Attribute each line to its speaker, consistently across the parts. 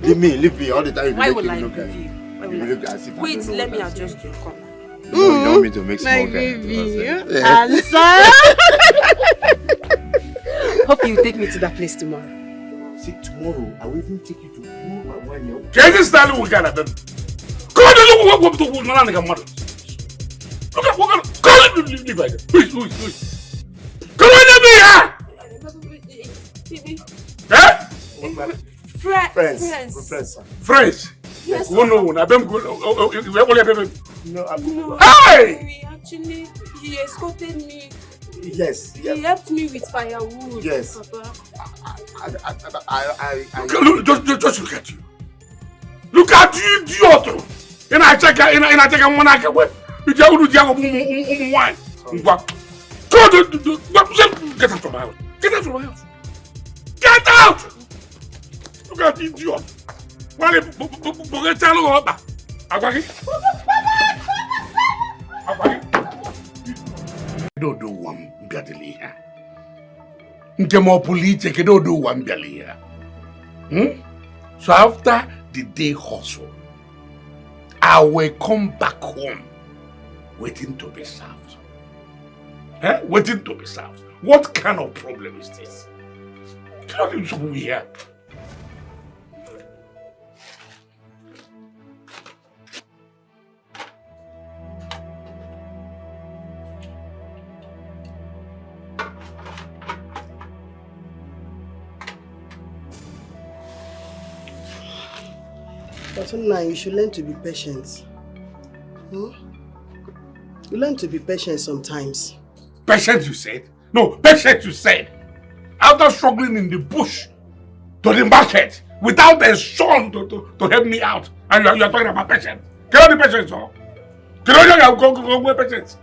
Speaker 1: Leave me all the time.
Speaker 2: Why will I leave you? Wait, let me adjust your corner.
Speaker 1: You want me to make small
Speaker 3: my baby.
Speaker 2: Answer. Hope you take me to that place tomorrow.
Speaker 1: See, tomorrow I will even take you to my one.
Speaker 4: Can you stand with Ghana then? Come on, look what Nana mother. Look at what call it leave like that. Who is? Come on, Friends. Yes. No. Hey!
Speaker 2: Actually, he escorted me.
Speaker 1: Yes.
Speaker 2: He helped me with firewood.
Speaker 1: Yes.
Speaker 2: Papa.
Speaker 4: Just look at you. Look at you, idiot! And I check one I can wait. You just do wine. Get out from my house. Get out! Look at you, idiot. Why you tell me about don't do one badly here. Nkemo police don't do one badly here. So after the day hustle, I will come back home waiting to be served. Waiting to be served. What kind of problem is this? Cannot do something here.
Speaker 3: But now you should learn to be patient. You learn to be patient sometimes.
Speaker 4: Patient, you said? No, patient, you said. After struggling in the bush to the market without a son to help me out, and you are talking about patience. Can you be patient, sir? Can you go patience?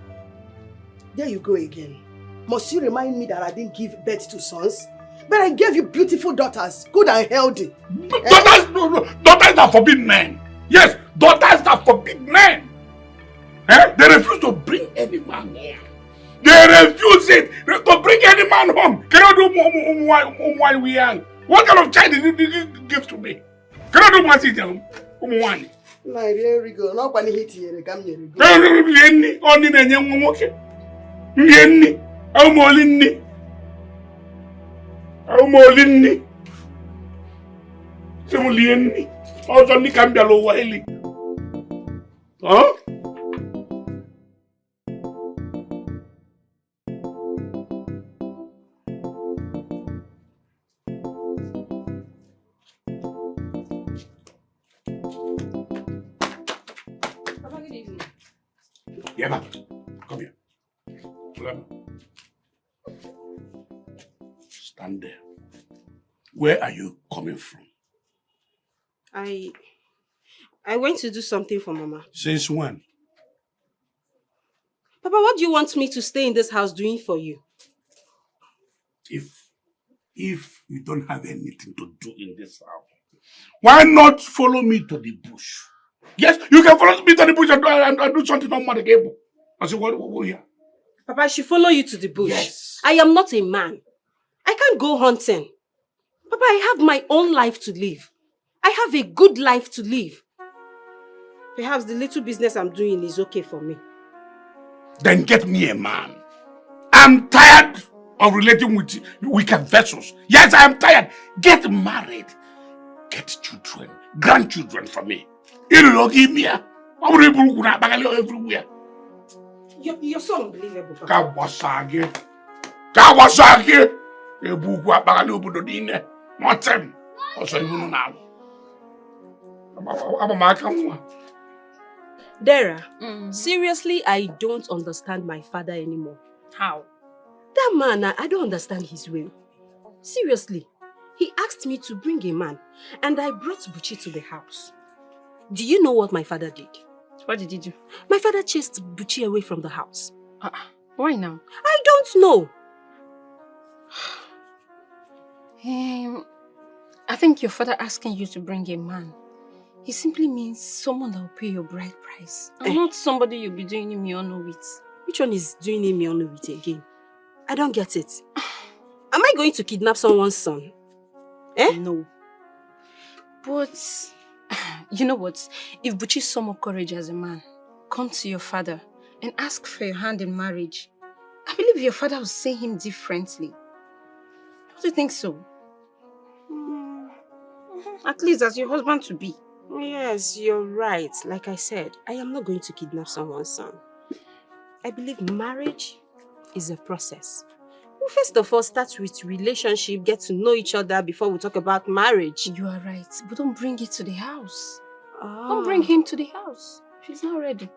Speaker 3: There you go again. Must you remind me that I didn't give birth to sons? But I gave you beautiful daughters, good and healthy.
Speaker 4: Daughters are forbidden men. Yes, daughters are forbidden men. They refuse to bring any man home. They refuse it to bring any man home. Can you do why we are? What kind of child did you give to me? Can you do one thing? One.
Speaker 3: No, I really go. No one hit here. Come here.
Speaker 4: Only the young woman. Yenny. I'm all in me. I'm all in me. Simulienni. Also, ni cambia lo waili. Huh? Yema, come here. Stand there. Where are you coming from?
Speaker 2: I went to do something for Mama.
Speaker 4: Since when?
Speaker 2: Papa, what do you want me to stay in this house doing for you?
Speaker 4: If you don't have anything to do in this house, why not follow me to the bush? Yes, you can follow me to the bush and do something on the cable. I said, what here?
Speaker 2: Papa, I should follow you to the bush.
Speaker 4: Yes.
Speaker 2: I am not a man. I can't go hunting. Papa, I have my own life to live. I have a good life to live. Perhaps the little business I'm doing is okay for me.
Speaker 4: Then get me a man. I'm tired of relating with wicked vessels. Yes, I am tired. Get married. Get children, grandchildren for me. Everywhere.
Speaker 2: You're so unbelievable, Papa.
Speaker 4: Kawasaki. Nothing. Also, even now.
Speaker 2: Dara, seriously, I don't understand my father anymore.
Speaker 5: How?
Speaker 2: That man, I don't understand his way. Seriously, he asked me to bring a man, and I brought Buchi to the house. Do you know what my father did?
Speaker 5: What did he do?
Speaker 2: My father chased Buchi away from the house.
Speaker 5: Why now?
Speaker 2: I don't know.
Speaker 5: I think your father asking you to bring a man, he simply means someone that will pay your bride price. And not somebody you'll be doing imiono with.
Speaker 2: Which one is doing imiono with again? I don't get it. Am I going to kidnap someone's son?
Speaker 5: No. But, you know what? If Buchi saw more courage as a man, come to your father and ask for your hand in marriage, I believe your father will see him differently. Don't you think so? At least as your husband-to-be.
Speaker 2: Yes, you're right. Like I said, I am not going to kidnap someone's son. I believe marriage is a process. Well, first of all, start with relationship, get to know each other before we talk about marriage.
Speaker 5: You are right, but don't bring it to the house.
Speaker 2: Ah.
Speaker 5: Don't bring him to the house. She's not ready.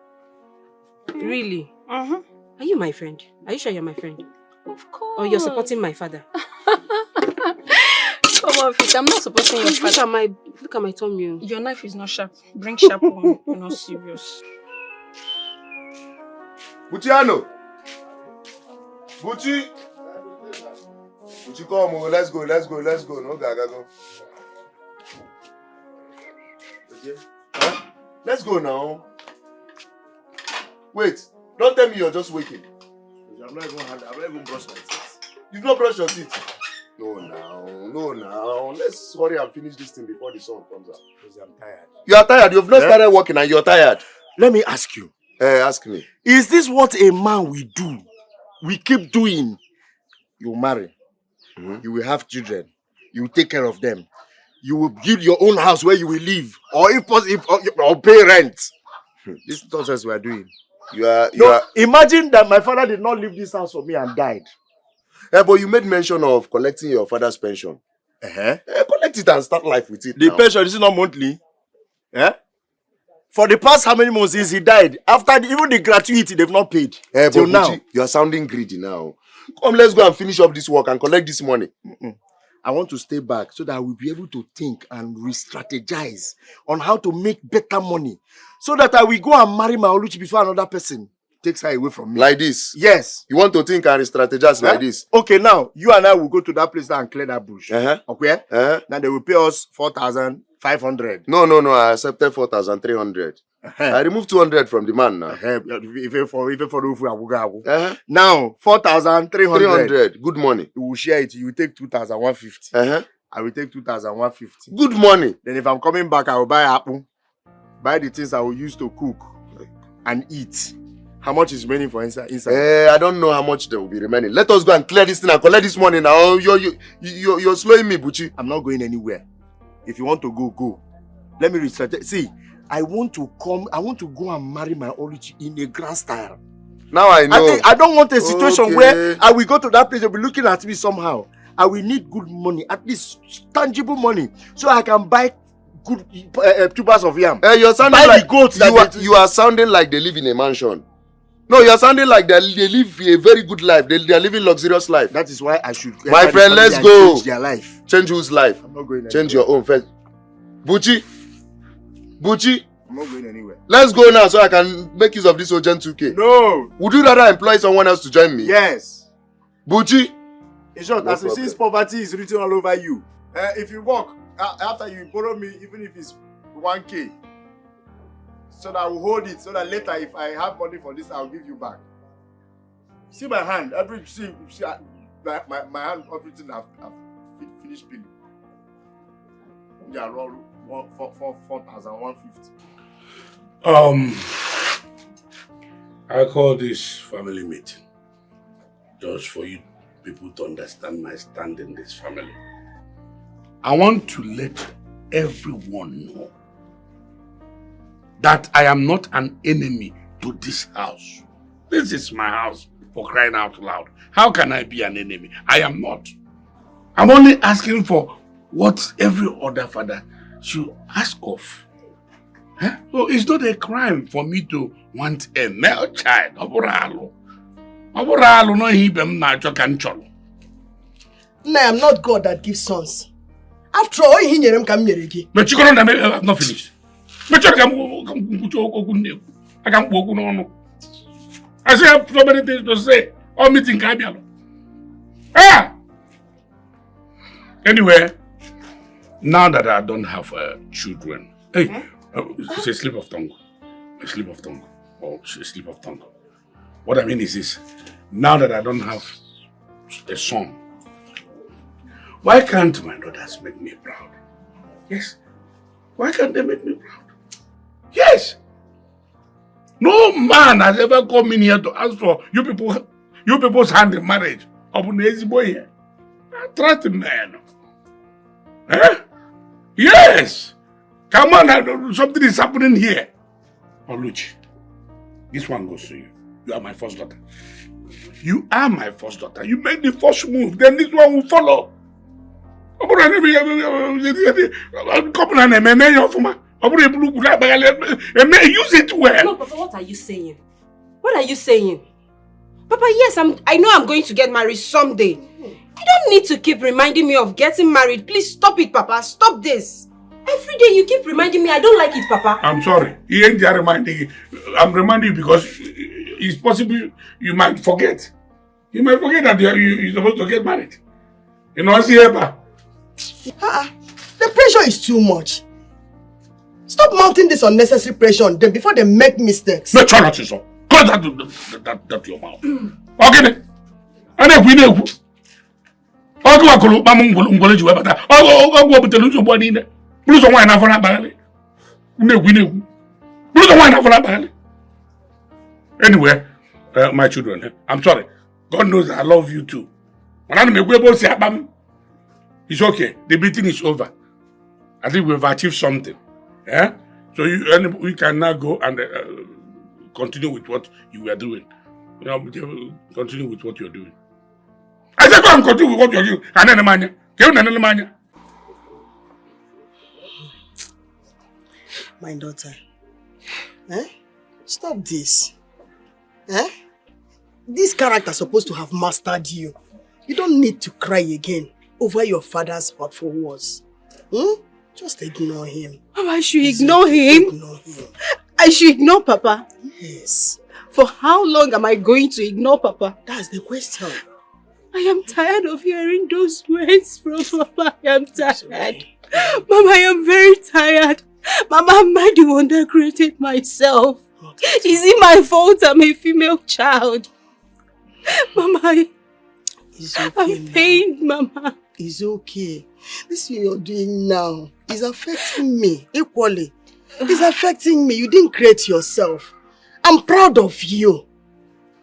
Speaker 2: Really?
Speaker 5: Uh-huh.
Speaker 2: Are you my friend? Are you sure you're my friend?
Speaker 5: Of course.
Speaker 2: Or you're supporting my father?
Speaker 5: Come on, Fit. I'm not supporting your father.
Speaker 2: Look at my tummy.
Speaker 5: Your knife is not sharp. Bring sharp one. You're not serious.
Speaker 6: Buchiano! Buchi! Buchi, come on, let's go. No, go. Okay. Huh? Let's go now. Wait, don't tell me you're just waking.
Speaker 1: I'm not even brushing my teeth.
Speaker 6: You've not brushed your teeth? No, now. Let's hurry and finish this thing before the sun comes out.
Speaker 1: Because I'm tired.
Speaker 6: You are tired. You've not started working and you're tired.
Speaker 1: Let me ask you.
Speaker 6: Ask me.
Speaker 1: Is this what a man will do? We keep doing. You marry.
Speaker 6: Mm-hmm.
Speaker 1: You will have children. You will take care of them. You will build your own house where you will live. Or if possible, or pay rent. This is nonsense we are doing. Imagine that my father did not leave this house for me and died.
Speaker 6: But you made mention of collecting your father's pension. Collect it and start life with it.
Speaker 1: The pension is not monthly. For the past how many months since he died, after even the gratuity they've not paid. Till now.
Speaker 6: Buchi, you are sounding greedy now. Come, let's go and finish up this work and collect this money.
Speaker 1: I want to stay back so that I will be able to think and re-strategize on how to make better money. So that I will go and marry my Oluchi before another person takes her away from me.
Speaker 6: Like this?
Speaker 1: Yes.
Speaker 6: You want to think and re-strategize like this?
Speaker 1: Okay, now, you and I will go to that place and clear that bush. Okay? Now they will pay us 4,500.
Speaker 6: No. I accepted 4,300. I removed 200 from the man now.
Speaker 1: Even for the now, 4,300.
Speaker 6: Good money.
Speaker 1: We will share it. You will take 2,150. I will take 2,150.
Speaker 6: Good money.
Speaker 1: Then if I'm coming back, I will buy apple. Buy the things I will use to cook and eat. How much is remaining for inside?
Speaker 6: I don't know how much there will be remaining. Let us go and clear this thing and collect this money now. You're slowing me, Buchi.
Speaker 1: I'm not going anywhere. If you want to go, go. Let me restrategize. See, I want to go and marry my Oluchi in a grand style.
Speaker 6: Now I know.
Speaker 1: I don't want a situation where I will go to that place, they'll be looking at me somehow. I will need good money, at least tangible money, so I can buy good tubers of yam.
Speaker 6: You're sounding like goats. You are sounding like they live in a mansion. No, you're sounding like they live a very good life. They are living luxurious life.
Speaker 1: That is why I should.
Speaker 6: My friend, let's go.
Speaker 1: Change their life.
Speaker 6: Change whose life?
Speaker 1: I'm not going anywhere.
Speaker 6: Change your own first. Buchi.
Speaker 1: I'm not going anywhere.
Speaker 6: Let's go now so I can make use of this urgent 2K.
Speaker 1: No.
Speaker 6: Would you rather employ someone else to join me?
Speaker 1: Yes.
Speaker 6: Buchi.
Speaker 1: In short, as you see, poverty is written all over you. If you work, after you borrow me, even if it's 1K, so that I will hold it, so that later if I have money for this, I'll give you back. See my hand, my hand, everything I've finished peeling. They are around 4,150.
Speaker 4: I call this family meeting just for you people to understand my stand in this family. I want to let everyone know that I am not an enemy to this house. This is my house, for crying out loud. How can I be an enemy? I am not. I'm only asking for what every other father should ask of. So it's not a crime for me to want a male child. I
Speaker 3: am not God that gives sons. After all,
Speaker 4: but you have not finished. But I still have so many things to say. All meeting Kabialo. Anyway, now that I don't have children, it's a slip of tongue. A slip of tongue. Oh, a slip of tongue. What I mean is this. Now that I don't have a son, why can't my daughters make me proud? Yes. Why can't they make me proud? Yes. No man has ever come in here to ask for you people's hand in marriage. Boy, trust him, man. Eh? Yes. Come on, something is happening here. Oluchi, this one goes to you. You are my first daughter. You are my first daughter. You made the first move, then this one will follow. Use it well.
Speaker 2: No, Papa, what are you saying? What are you saying? Papa, yes, I know I'm going to get married someday. You don't need to keep reminding me of getting married. Please stop it, Papa. Stop this. Every day you keep reminding me. I don't like it, Papa.
Speaker 4: I'm sorry. He ain't just reminding you. I'm reminding you because it's possible you might forget. You might forget that you're supposed to get married. You know, see here, Papa.
Speaker 3: The pressure is too much. Stop mounting this unnecessary pressure on them before they make mistakes.
Speaker 4: No, try not to so. Close that to your mouth. Okay. And if we know, I'll go to College. I'll go to the body. Blue some wine for that barley. Anyway, my children, I'm sorry. God knows I love you too. When I'm able to say, it's okay. The meeting is over. I think we've achieved something. Yeah? So we can now go and continue with what you were doing. Continue with what you're doing. I said go and continue with what you're doing.
Speaker 3: My daughter, stop this. This character is supposed to have mastered you. You don't need to cry again over your father's hurtful words. Just ignore him.
Speaker 2: Mama, I should ignore him?
Speaker 3: Ignore him.
Speaker 2: I should ignore Papa?
Speaker 3: Yes.
Speaker 2: For how long am I going to ignore Papa?
Speaker 3: That's the question.
Speaker 2: I am tired of hearing those words from Papa. I am tired. Mama, I am very tired. Mama, am I the one that created myself? Is it my fault I'm a female child? Mama,
Speaker 3: it's okay.
Speaker 2: I'm pained, Mama.
Speaker 3: It's okay. This thing you're doing now is affecting me equally. It's affecting me. You didn't create yourself. I'm proud of you.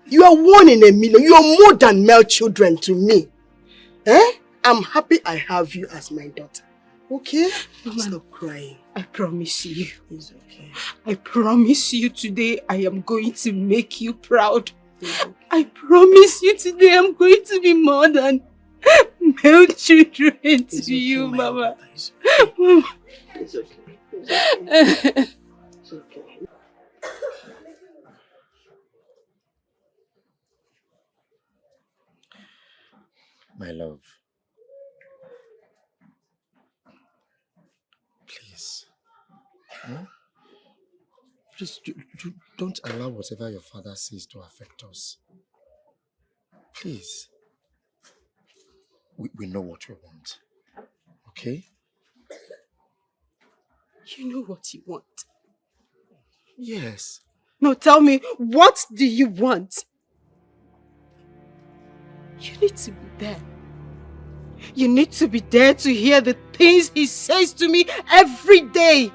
Speaker 3: You are one in a million. You are more than male children to me. I'm happy I have you as my daughter. Okay?
Speaker 2: Mama,
Speaker 3: stop crying.
Speaker 2: I promise you.
Speaker 3: It's okay.
Speaker 2: I promise you today I am going to make you proud. I promise you today I'm going to be more than male children to okay, you, Mama.
Speaker 3: It's okay. It's okay. It's okay. It's okay.
Speaker 1: My love. Please. Please, don't allow whatever your father says to affect us. Please. We know what we want. Okay?
Speaker 2: You know what you want?
Speaker 1: Yes.
Speaker 2: No, tell me, what do you want? You need to be there. You need to be there to hear the things he says to me every day.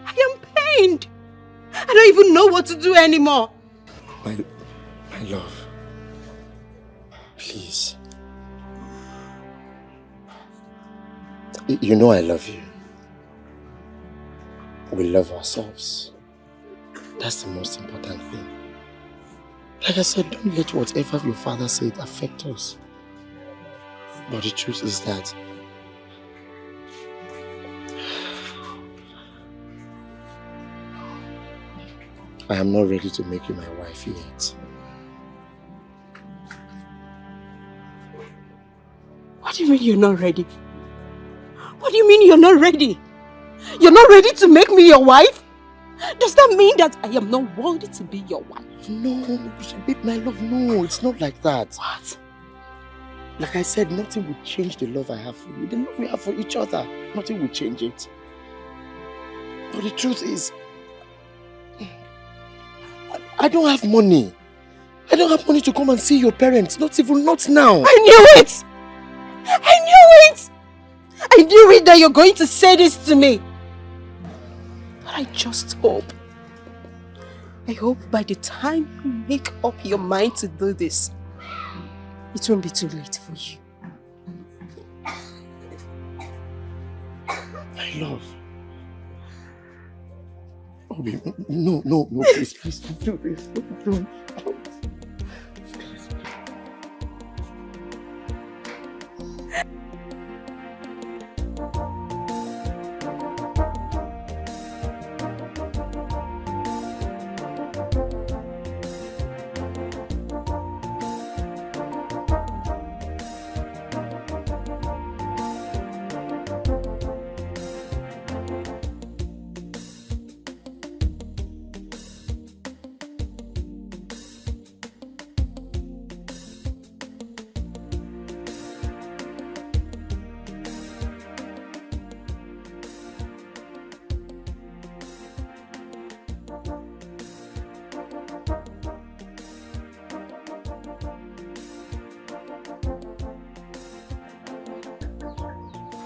Speaker 2: I am pained. I don't even know what to do anymore.
Speaker 1: My love. Please. You know I love you. We love ourselves. That's the most important thing. Like I said, don't let whatever your father said affect us. But the truth is that I am not ready to make you my wife yet.
Speaker 2: What do you mean you're not ready? What do you mean you're not ready? You're not ready to make me your wife? Does that mean that I am not worthy to be your wife?
Speaker 1: No, babe, my love, no, it's not like that.
Speaker 2: What?
Speaker 1: Like I said, nothing will change the love I have for you. The love we have for each other, nothing will change it. But the truth is, I don't have money. I don't have money to come and see your parents, not now.
Speaker 2: I knew it! I knew it! I knew it that you're going to say this to me.
Speaker 5: I just hope. I hope by the time you make up your mind to do this, it won't be too late for you.
Speaker 4: My love.
Speaker 6: Obi, no, please, don't do this. Don't.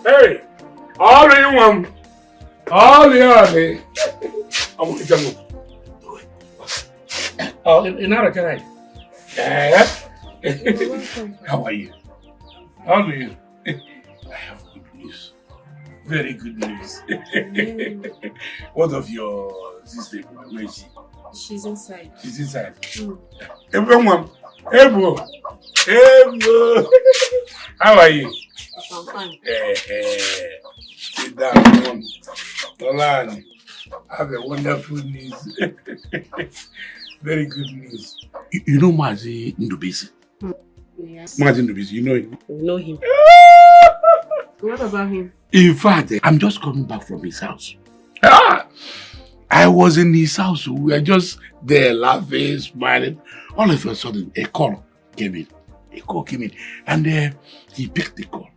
Speaker 4: Hey, all in one. All the other. I want to jump. Oh, in order, can I? Yeah. How are you? How are you? I have good news. Very good news. What of your sister? Where is she?
Speaker 5: She's inside.
Speaker 4: She's inside. Everyone. Hey, bro. Hey, bro. How are you?
Speaker 5: I'm fine.
Speaker 4: Sit down. Tolani. Have a wonderful news. Very good news. You know Mazi Ndubisi?
Speaker 5: Yes.
Speaker 4: Mazi Ndubisi, you know him?
Speaker 5: We know him. What about him?
Speaker 4: In fact, I'm just coming back from his house. I was in his house. We were just there laughing, smiling. All of a sudden, a call came in. And he picked the call.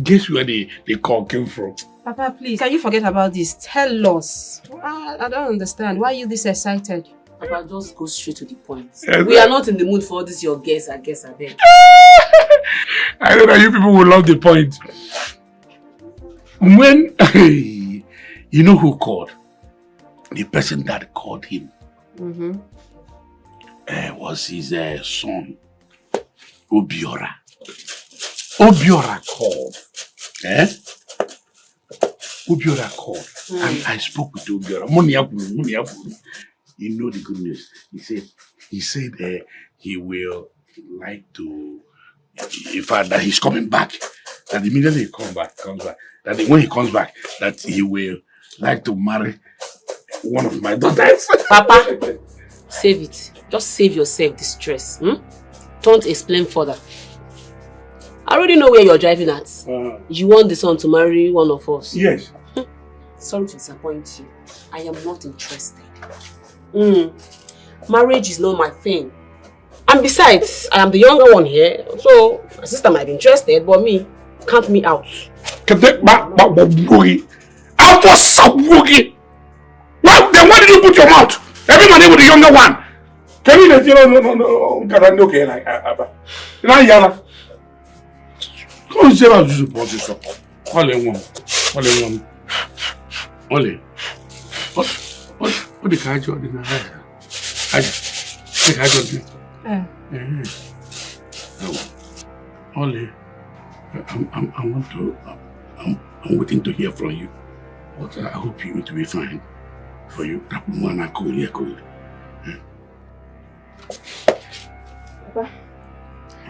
Speaker 4: Guess where the call came from?
Speaker 5: Papa, please, can you forget about this? Tell us. I don't understand. Why are you this excited?
Speaker 2: Papa, just go straight to the point.
Speaker 4: Yes,
Speaker 2: We are not in the mood for all this your guess, I beg.
Speaker 4: I know that you people will love the point. When, you know who called? The person that called him was his son, Obiora. Obiora called. Obiora called. And I spoke with Obiora. Moniapu. You know the good news. He said he will like to, in fact, that he's coming back. That immediately he comes back. That when he comes back, that he will like to marry one of my daughters.
Speaker 2: Papa, save it. Just save yourself the stress. Don't explain further. I already know where you're driving at. You want the son to marry one of us.
Speaker 4: Yes.
Speaker 2: Sorry to disappoint you. I am not interested. Marriage is not my thing. And besides, I am the younger one here. So, my sister might be interested, but me, count me out.
Speaker 4: Then why did you put your mouth? Everybody with the younger one. Can you let okay, come say what you support this up. Only one. What the kind of thing? Only, I'm waiting to hear from you. But I hope you will be fine for you.
Speaker 2: Papa,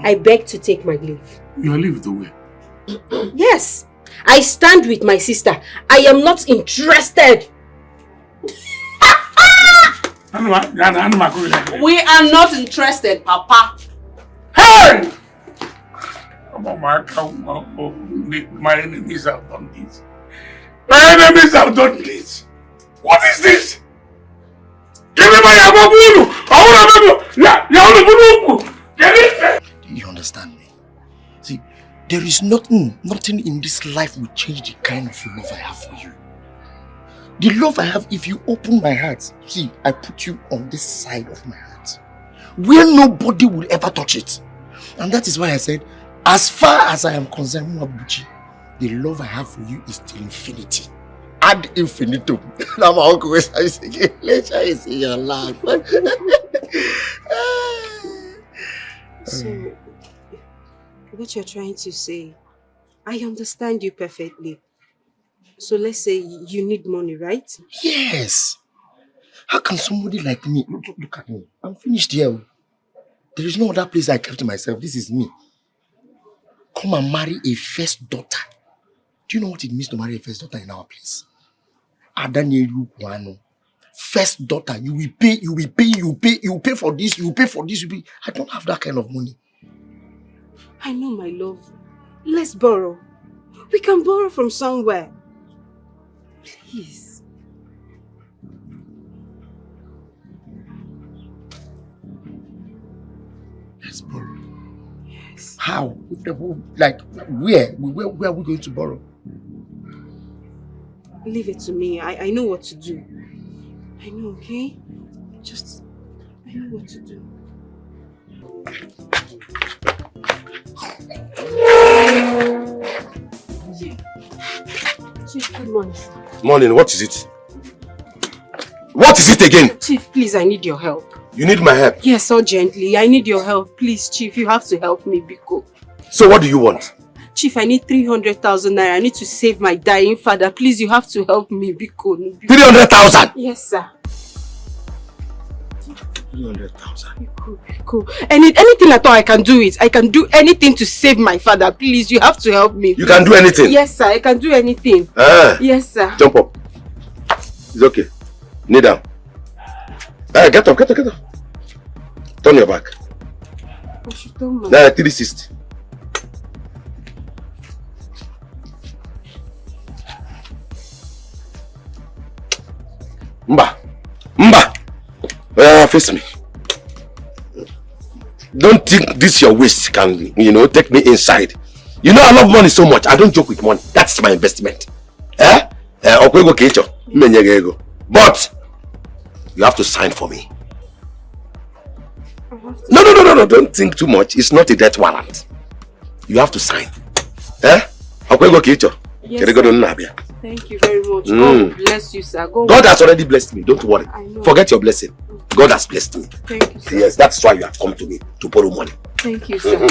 Speaker 2: I beg to take my leave.
Speaker 4: Your leave the way?
Speaker 2: Yes, I stand with my sister. I am not interested. We are not interested, Papa.
Speaker 4: Hey! My enemies have done this. What is this?
Speaker 6: You understand me? See, there is nothing in this life will change the kind of love I have for you. The love I have, if you open my heart, see, I put you on this side of my heart, where nobody will ever touch it. And that is why I said, as far as I am concerned, Mwabuchi, the love I have for you is till infinity. ad infinitum. Now my uncle is saying, later is in your life.
Speaker 2: So, what you're trying to say, I understand you perfectly. So let's say you need money, right?
Speaker 6: Yes. How can somebody like me, look at me, I'm finished here. There is no other place I kept myself. This is me. Come and marry a first daughter. Do you know what it means to marry a first daughter in our place? First daughter, you will pay for this, you will pay for this, I don't have that kind of money.
Speaker 2: I know, my love. Let's borrow. We can borrow from somewhere. Please.
Speaker 6: Let's borrow.
Speaker 2: Yes.
Speaker 6: How? Like, where? Where are we going to borrow?
Speaker 2: Leave it to me. I know what to do. I know, okay? I know what to do. Chief, good morning, sir.
Speaker 7: Morning, what is it? What is it again?
Speaker 2: Chief, please, I need your help.
Speaker 7: You need my help?
Speaker 2: Yes, urgently. I need your help. Please, Chief, you have to help me, Biko.
Speaker 7: So what do you want?
Speaker 2: Chief, I need 300,000 naira. I need to save my dying father. Please, you have to help me, Biko.
Speaker 7: 300,000?
Speaker 2: Yes, sir.
Speaker 7: 300,000.
Speaker 2: Biko. Anything at all, I can do it. I can do anything to save my father. Please, you have to help me.
Speaker 7: You can do anything?
Speaker 2: Yes, sir. I can do anything. Yes, sir.
Speaker 7: Jump up. It's okay. Kneel down. Get up. Turn your back.
Speaker 2: I should tell my...
Speaker 7: Now 360. Mba. Face me. Don't think this your waist can, take me inside. You know I love money so much. I don't joke with money. That's my investment. But you have to sign for me. No. Don't think too much. It's not a death warrant. You have to sign.
Speaker 2: Yes, thank you very much. God bless you, sir.
Speaker 7: God has already blessed me. Don't worry. Forget your blessing. God has blessed me.
Speaker 2: Thank you, sir.
Speaker 7: Yes, that's why you have come to me to borrow money.
Speaker 2: Thank you, sir.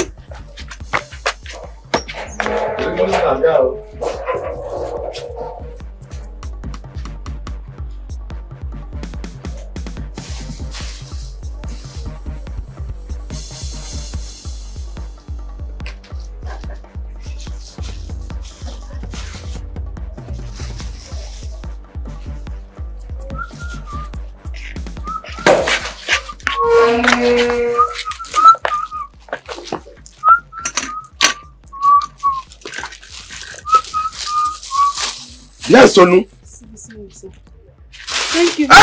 Speaker 7: Yes, Sonu.
Speaker 2: Thank you.
Speaker 7: No.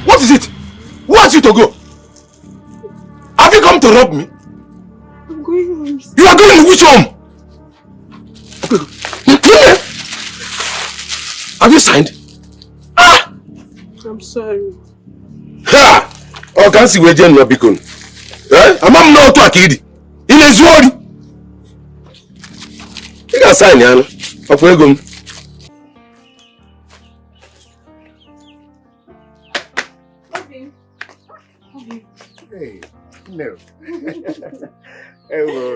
Speaker 7: What is it? Who wants you to go? Have you come to rob me?
Speaker 2: I'm going home.
Speaker 7: You are going to which home? Have you signed?
Speaker 2: I'm sorry.
Speaker 7: Can't see where Jen will be going. I'm not to a kid. In his word. You can sign, Yana. Of where going?
Speaker 6: Hey, no. Hello.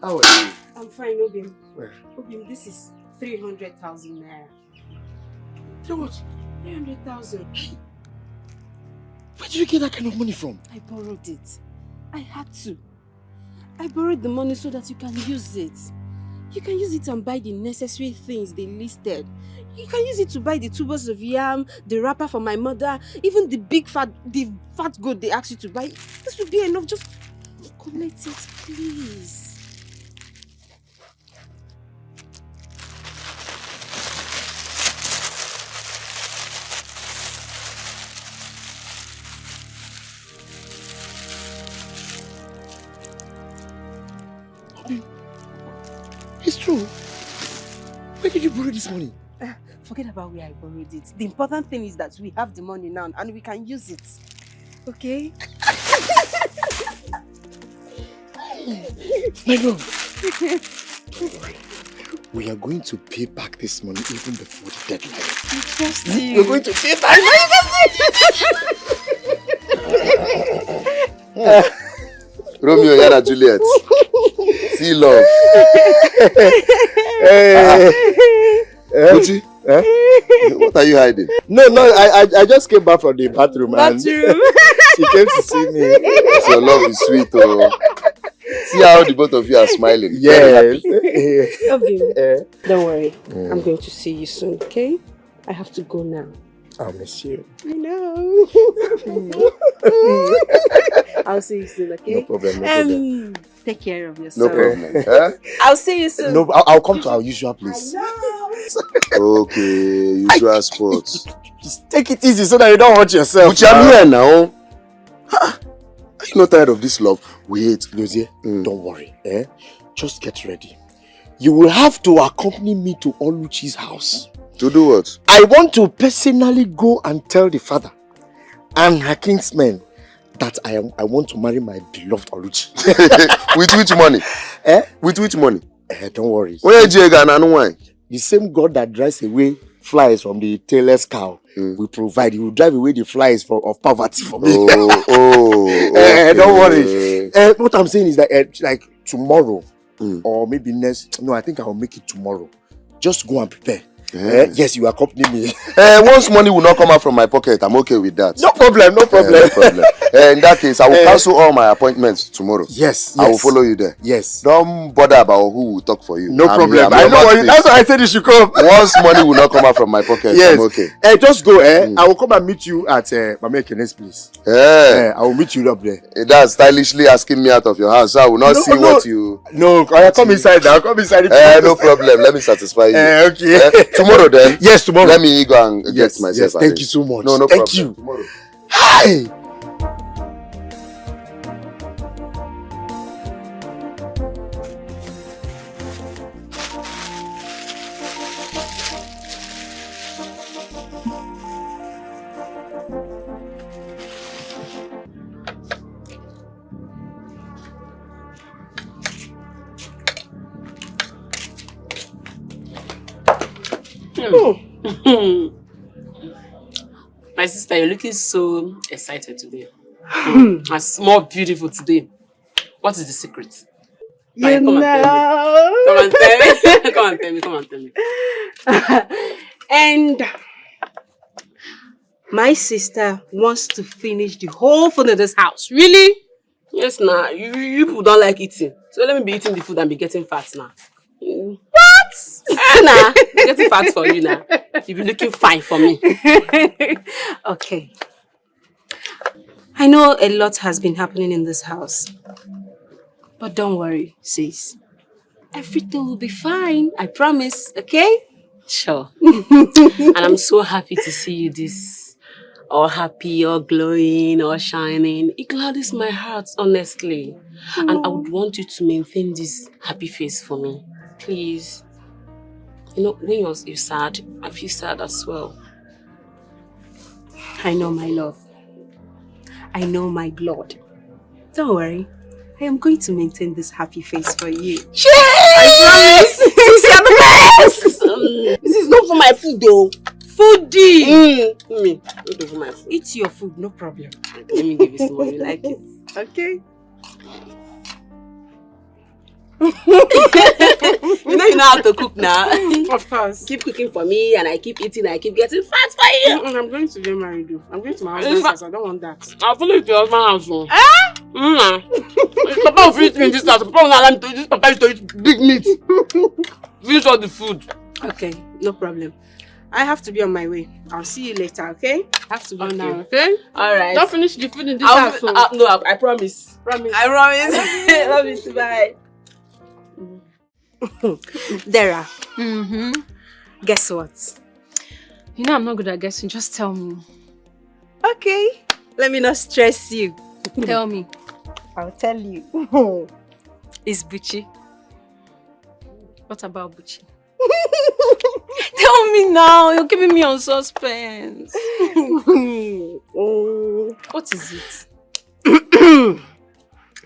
Speaker 6: How are you?
Speaker 2: I'm fine, Obim.
Speaker 6: Where?
Speaker 2: Obim, this is 300,000 naira.
Speaker 6: So what?
Speaker 2: 300,000.
Speaker 6: Where did you get that kind of money from?
Speaker 2: I borrowed it. I had to. I borrowed the money so that you can use it. You can use it and buy the necessary things they listed. You can use it to buy the tubers of yam, the wrapper for my mother, even the fat goat they asked you to buy. This will be enough. Just collect it, please.
Speaker 6: It's true. Where did you borrow this money?
Speaker 2: Forget about where I borrowed it. The important thing is that we have the money now and we can use it. Okay?
Speaker 6: My love. Don't worry. we are going to pay back this money even before the deadline.
Speaker 5: I trust you.
Speaker 6: We're going to pay back.
Speaker 7: Romeo and Juliet. See love. Gucci, what are you hiding?
Speaker 6: No, I just came back from the bathroom. And she came to see me.
Speaker 7: Your love is sweet, oh. See how the both of you are smiling.
Speaker 6: Yes.
Speaker 2: Don't worry. I'm going to see you soon, okay? I have to go now.
Speaker 6: I'll miss you.
Speaker 2: I know. I'll see you soon, okay?
Speaker 6: No problem.
Speaker 2: Take care of yourself.
Speaker 7: No problem. Huh?
Speaker 2: I'll see you soon.
Speaker 6: No, I'll come to our usual place.
Speaker 7: Okay, usual sports.
Speaker 6: Just take it easy so that you don't hurt yourself.
Speaker 7: But I'm here now. Are you not tired of this love?
Speaker 6: Wait, Luzie, don't worry. Just get ready. You will have to accompany me to Oluchi's house.
Speaker 7: To do what?
Speaker 6: I want to personally go and tell the father and her kinsmen that I want to marry my beloved Oluchi.
Speaker 7: With which money? With which money?
Speaker 6: Don't worry.
Speaker 7: Where did you get wine?
Speaker 6: The same God that drives away flies from the tailor's cow will provide. He will drive away the flies of poverty for me.
Speaker 7: Okay.
Speaker 6: Don't worry. What I'm saying is that like tomorrow or maybe next. No, I think I will make it tomorrow. Just go and prepare. Yes, you accompany me.
Speaker 7: Once money will not come out from my pocket, I'm okay with that.
Speaker 6: No problem.
Speaker 7: No problem. In that case, I will cancel all my appointments tomorrow.
Speaker 6: Yes.
Speaker 7: I will follow you there.
Speaker 6: Yes.
Speaker 7: Don't bother about who will talk for you.
Speaker 6: No problem. I know that's why I said you should come.
Speaker 7: Once money will not come out from my pocket,
Speaker 6: yes.
Speaker 7: I'm okay.
Speaker 6: Just go. I will come and meet you at Mama Kene's place. I will meet you up there.
Speaker 7: That's stylishly asking me out of your house. So I will not see what you.
Speaker 6: No, I'll come inside now. Come inside.
Speaker 7: No problem. Let me satisfy you.
Speaker 6: Okay.
Speaker 7: Tomorrow then?
Speaker 6: Yes, tomorrow.
Speaker 7: Let me go and get myself.
Speaker 6: Yes, thank you so much.
Speaker 7: No
Speaker 6: thank
Speaker 7: problem.
Speaker 6: You.
Speaker 7: Tomorrow.
Speaker 6: Hi!
Speaker 8: My sister, you're looking so excited today. And more beautiful today. What is the secret? Come and tell me. Come and tell me.
Speaker 2: And my sister wants to finish the whole food in this house. Really?
Speaker 8: Yes, nah. You people don't like eating. So let me be eating the food and be getting fat now.
Speaker 2: What?
Speaker 8: Nah, getting fat for you now. You be looking fine for me.
Speaker 2: Okay. I know a lot has been happening in this house. But don't worry, sis. Everything will be fine. I promise, okay?
Speaker 8: Sure. And I'm so happy to see you this all happy, all glowing, all shining. It gladdens my heart, honestly. And I would want you to maintain this happy face for me. Please. You know, when you're sad, I feel sad as well.
Speaker 2: I know, my love. I know, my blood. Don't worry. I am going to maintain this happy face for you.
Speaker 8: Yay! I promise. Sis, you're the best! This is not for my food, though.
Speaker 2: Foodie!
Speaker 8: Not for my food.
Speaker 2: Eat your food, no problem.
Speaker 8: Let me give you some more. You like it?
Speaker 2: Okay.
Speaker 8: You know how to cook now.
Speaker 2: Of course.
Speaker 8: Keep cooking for me and I keep eating and I keep getting fat for you.
Speaker 2: I'm going to get married. I'm going to my husband's house. I don't want that.
Speaker 8: I'll follow you to your husband's house. Papa will feed me in this house. Papa will not allow me to eat this. Papa used to eat big meat. Finish all the food.
Speaker 2: Okay, no problem. I have to be on my way. I'll see you later, okay? I have to go now, okay?
Speaker 8: Alright.
Speaker 2: Don't finish the food in this house.
Speaker 8: No, I promise.
Speaker 2: Promise.
Speaker 8: I promise. Love you too. Bye.
Speaker 2: Dara. Guess what?
Speaker 5: You know I'm not good at guessing. Just tell me.
Speaker 2: Okay. Let me not stress you.
Speaker 5: Tell me.
Speaker 2: I'll tell you. It's Buchi.
Speaker 5: What about Buchi? Tell me now. You're keeping me on suspense. What is it?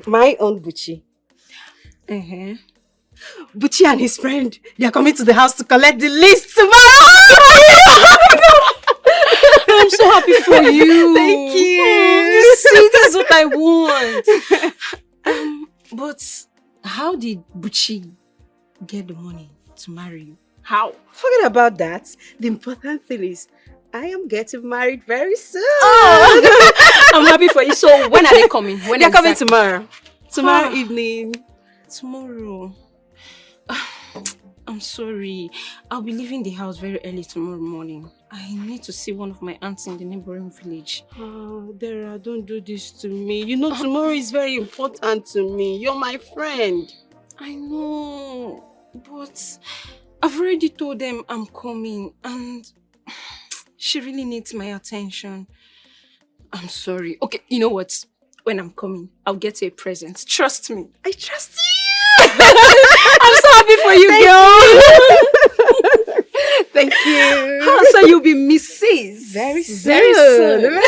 Speaker 2: My own Buchi. Buchi and his friend, they are coming to the house to collect the list tomorrow.
Speaker 5: I'm so happy for you.
Speaker 2: Thank you.
Speaker 5: You see, this is what I want. But how did Buchi get the money to marry you? How?
Speaker 2: Forget about that. The important thing is, I am getting married very soon.
Speaker 5: Oh, I'm happy for you. So when are they coming? When
Speaker 2: They're coming tomorrow. Tomorrow evening.
Speaker 5: Tomorrow. I'm sorry. I'll be leaving the house very early tomorrow morning. I need to see one of my aunts in the neighboring village.
Speaker 2: Oh, Dara, don't do this to me. You know, tomorrow is very important to me. You're my friend.
Speaker 5: I know, but I've already told them I'm coming and she really needs my attention. I'm sorry. Okay, you know what? When I'm coming, I'll get you a present. Trust me.
Speaker 2: I trust you.
Speaker 5: I'm so happy for you, girl.
Speaker 2: Thank you.
Speaker 5: So you'll be Mrs. Very soon.
Speaker 2: Very soon.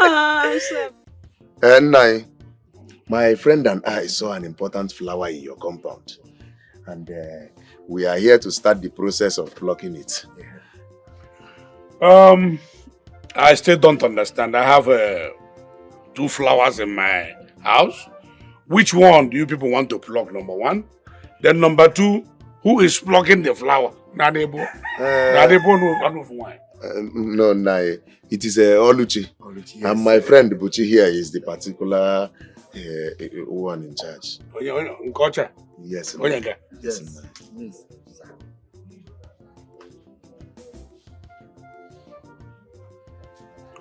Speaker 5: I'm so
Speaker 1: And my friend and I saw an important flower in your compound. And we are here to start the process of plucking it.
Speaker 4: I still don't understand. I have 2 flowers in my house. Which one do you people want to pluck, number 1? Then number 2, who is plucking the flower? Nadebo.
Speaker 1: No, it is Oluchi. Yes. And my friend Buchi here is the particular one in charge.
Speaker 4: Nkocha?
Speaker 1: Yes.
Speaker 6: Yes.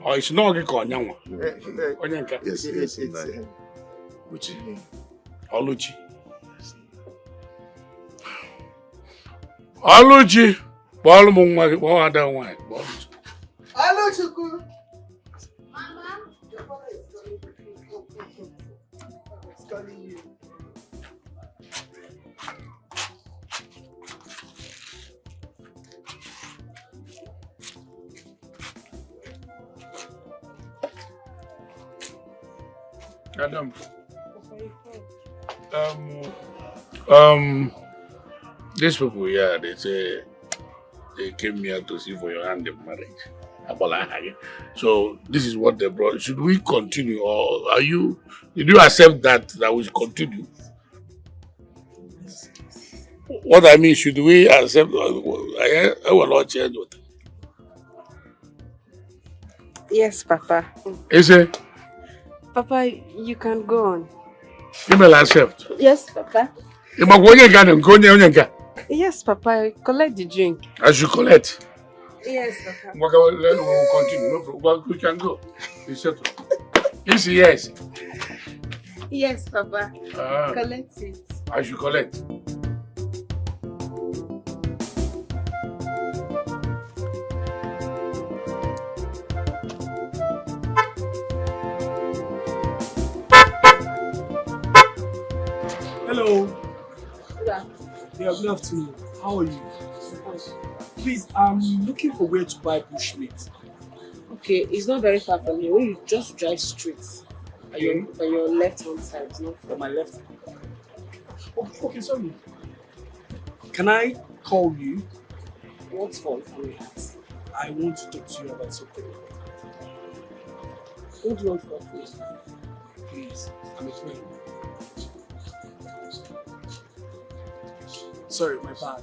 Speaker 4: Oh, it's not a Konyanwa.
Speaker 1: Yes, it's Buchi.
Speaker 4: Oluchi. Oluchi.
Speaker 3: Oluchi.
Speaker 4: Madam. These people here, they say they came here to see for your hand in marriage. So this is what they brought. Should we continue, or did you accept that we should continue? What I mean, should we accept? I will not change it.
Speaker 2: Yes, Papa.
Speaker 4: Is it?
Speaker 2: Papa, you can go on.
Speaker 4: You will accept.
Speaker 2: Yes, Papa. Yes, Papa. Collect the drink.
Speaker 4: I should collect.
Speaker 2: Yes, Papa.
Speaker 4: We will continue. No problem. We can go. It's settled. Yes.
Speaker 2: Yes, Papa. Collect it.
Speaker 4: I should collect.
Speaker 9: Hello. Yeah, good afternoon. How are you? Please, I'm looking for where to buy bushmeat.
Speaker 2: Okay, it's not very far from here. When you just drive straight on your left-hand side, not
Speaker 9: on my left. Okay, sorry. Can I call you?
Speaker 2: What for?
Speaker 9: I want to talk to you about something.
Speaker 2: Who do you want to talk to?
Speaker 9: Please, I'm a friend. Sorry, my bad.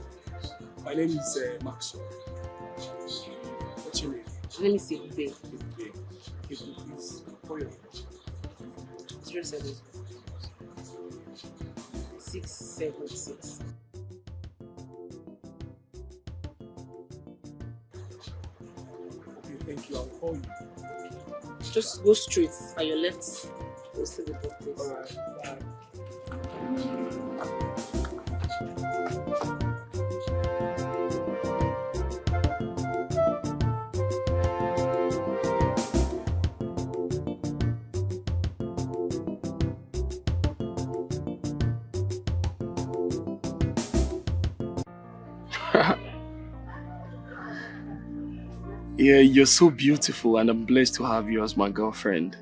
Speaker 9: My name is Maxwell. What's your name?
Speaker 2: Let me see. Babe.
Speaker 9: Please. Call your
Speaker 2: 07 676.
Speaker 9: Okay, thank you. I'll call you.
Speaker 2: Just go straight on your left. Go see the doctor.
Speaker 9: Alright, bye.
Speaker 10: Yeah, you're so beautiful and I'm blessed to have you as my girlfriend.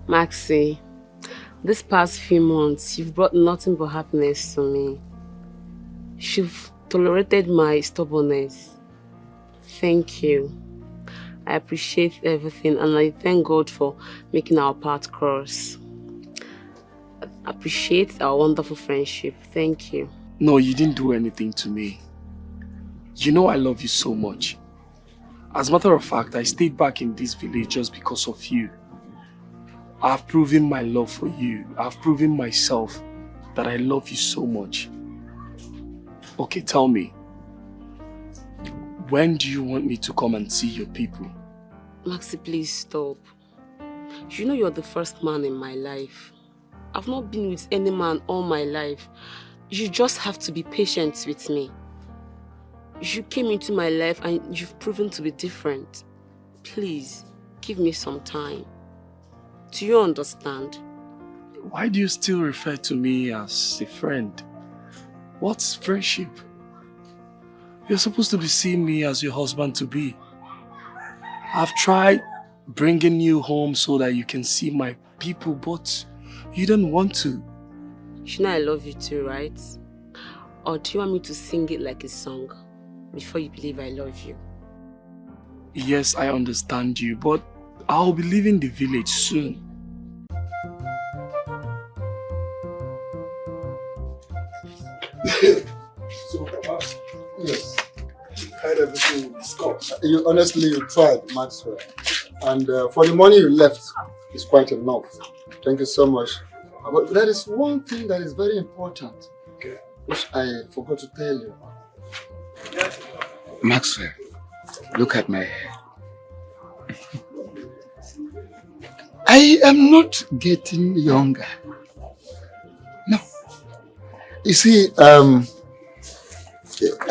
Speaker 8: Maxie, This past few months, you've brought nothing but happiness to me. You've tolerated my stubbornness. Thank you. I appreciate everything and I thank God for making our path cross. I appreciate our wonderful friendship. Thank you.
Speaker 10: No, you didn't do anything to me. You know I love you so much. As a matter of fact, I stayed back in this village just because of you. I've proven my love for you. I've proven myself that I love you so much. Okay, tell me. When do you want me to come and see your people?
Speaker 8: Maxi, please stop. You know you're the first man in my life. I've not been with any man all my life. You just have to be patient with me. You came into my life and you've proven to be different. Please, give me some time. Do you understand?
Speaker 10: Why do you still refer to me as a friend? What's friendship? You're supposed to be seeing me as your husband-to-be. I've tried bringing you home so that you can see my people, but you don't want to.
Speaker 8: You know I love you too, right? Or do you want me to sing it like a song before you believe I love you?
Speaker 10: Yes, I understand you, but I'll be leaving the village soon.
Speaker 1: Yes. Heard everything we discussed. Honestly, you tried, Maxwell. And for the money you left, it's quite enough. Thank you so much. But there is one thing that is very important, okay, which I forgot to tell you.
Speaker 6: Maxwell, look at my hair. I am not getting younger. No. You see,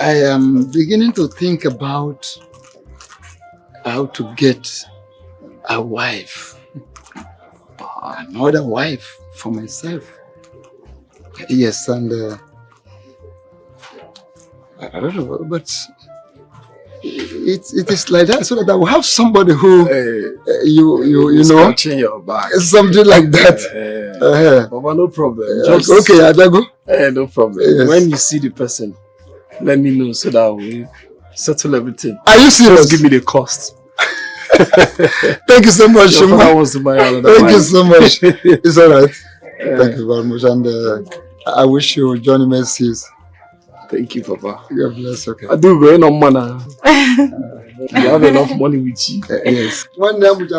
Speaker 6: I am beginning to think about how to get a wife. Another wife for myself. Yes, and I don't know, but it is like that, so that I will have somebody who you know,
Speaker 10: Your back.
Speaker 6: something like that.
Speaker 10: Mama, no problem.
Speaker 6: Just, okay, Adago.
Speaker 10: No problem.
Speaker 6: Yes.
Speaker 10: When you see the person, let me know so that we settle everything.
Speaker 6: Are you serious?
Speaker 10: Just give me the cost.
Speaker 6: Thank you so much.
Speaker 10: Your father wants to buy another
Speaker 6: Thank you
Speaker 10: wife.
Speaker 6: so much. It's alright. Thank you very much, and I wish you Johnny Mercies.
Speaker 10: Thank you, Papa.
Speaker 6: God bless. Okay.
Speaker 10: I do very no money. You have enough money with you.
Speaker 6: Yes.
Speaker 1: One day, I'm going to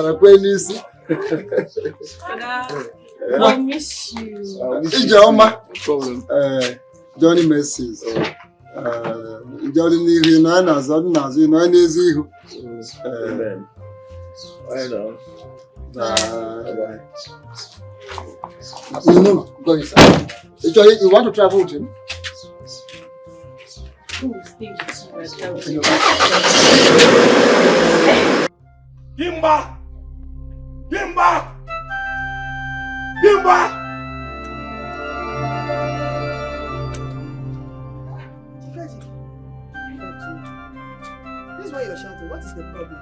Speaker 2: I miss you.
Speaker 1: Ijoma.
Speaker 10: No problem.
Speaker 1: Johnny Mercies. Johnny Nigerian,
Speaker 10: Amen. I know.
Speaker 1: No, go inside. You want to travel with him?
Speaker 2: Who will stay with you?
Speaker 4: Bimba! Bimba! Bimba!
Speaker 3: This is why you're shouting. What is the problem?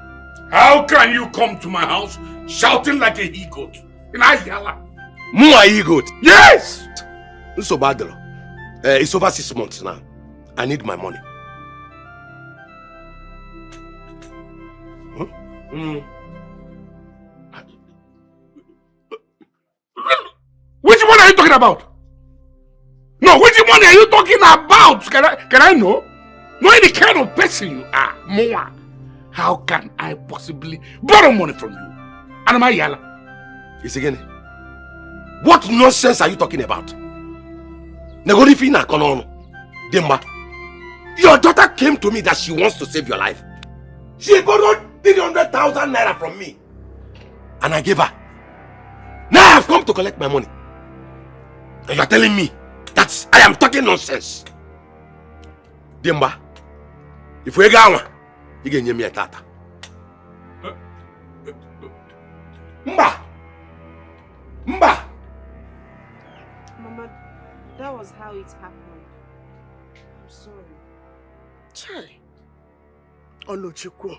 Speaker 4: How can you come to my house shouting like a he-goat? In Ayala?
Speaker 7: Mua ego.
Speaker 4: Yes!
Speaker 7: So bad. It's over 6 months now. I need my money. Huh?
Speaker 4: Which money are you talking about? No, which money are you talking about? Can I know? Knowing the kind of person you are, Mua, how can I possibly borrow money from you? And am I Yala?
Speaker 7: It's again. What nonsense are you talking about? Negolifina Konono. Demba. Your daughter came to me that she wants to save your life. She borrowed 300,000 naira from me. And I gave her. Now I have come to collect my money. And you are telling me that I am talking nonsense. Demba. If we go, you can give me a tata. Mba. Mba.
Speaker 2: Mama, that was how it happened. I'm sorry.
Speaker 3: Chai. Olochukwu,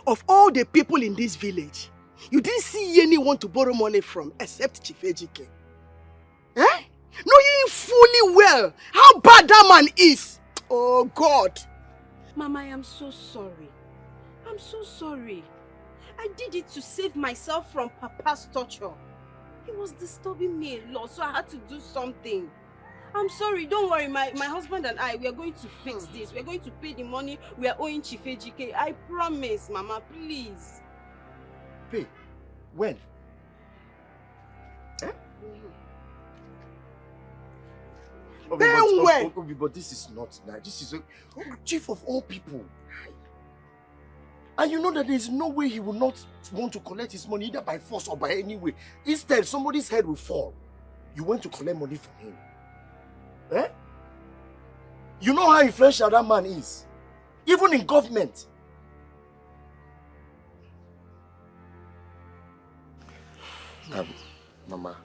Speaker 3: of all the people in this village, you didn't see anyone to borrow money from except Chief Ejike. Eh? Knowing fully well how bad that man is. Oh God.
Speaker 2: Mama, I am so sorry. I'm so sorry. I did it to save myself from Papa's torture. He was disturbing me a lot, so I had to do something. I'm sorry, don't worry. My husband and I, we are going to fix this. We are going to pay the money we are owing Chief Ejike. I promise, Mama, please.
Speaker 6: Pay? When? Eh? But this is not nice. This is a chief of all people. And you know that there is no way he will not want to collect his money either by force or by any way. Instead, somebody's head will fall. You went to collect money from him. Eh? You know how influential that man is. Even in government. Mama,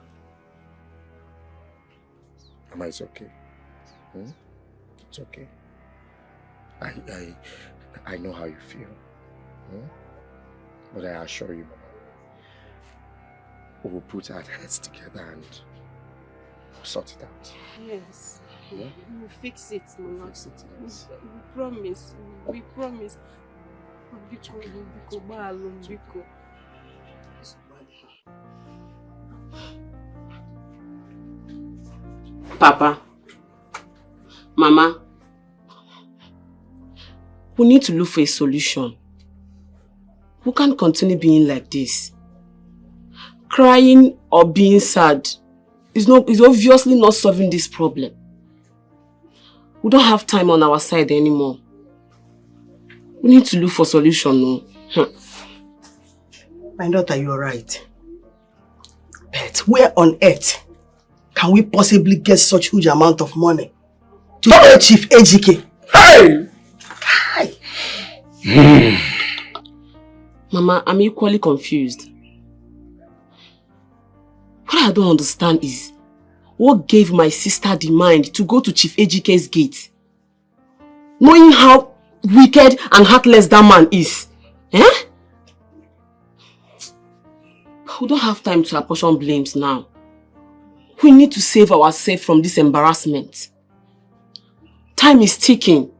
Speaker 6: it's okay. It's okay. I know how you feel. But I assure you, Mama, we will put our heads together and sort it out.
Speaker 2: Yes.
Speaker 6: Yeah?
Speaker 2: We'll fix it, Mama.
Speaker 6: We'll fix it, yes.
Speaker 2: We promise. We promise.
Speaker 8: Papa, Mama, we need to look for a solution. We can't continue being like this. Crying or being sad is obviously not solving this problem. We don't have time on our side anymore. We need to look for a solution, no?
Speaker 3: My daughter, you're right. But where on earth can we possibly get such huge amount of money to pay Chief Ejike?
Speaker 4: Hey!
Speaker 3: Hi!
Speaker 8: Mama, I'm equally confused. What I don't understand is, what gave my sister the mind to go to Chief Ejike's gate? Knowing how wicked and heartless that man is. Eh? We don't have time to apportion blames now. We need to save ourselves from this embarrassment. Time is ticking.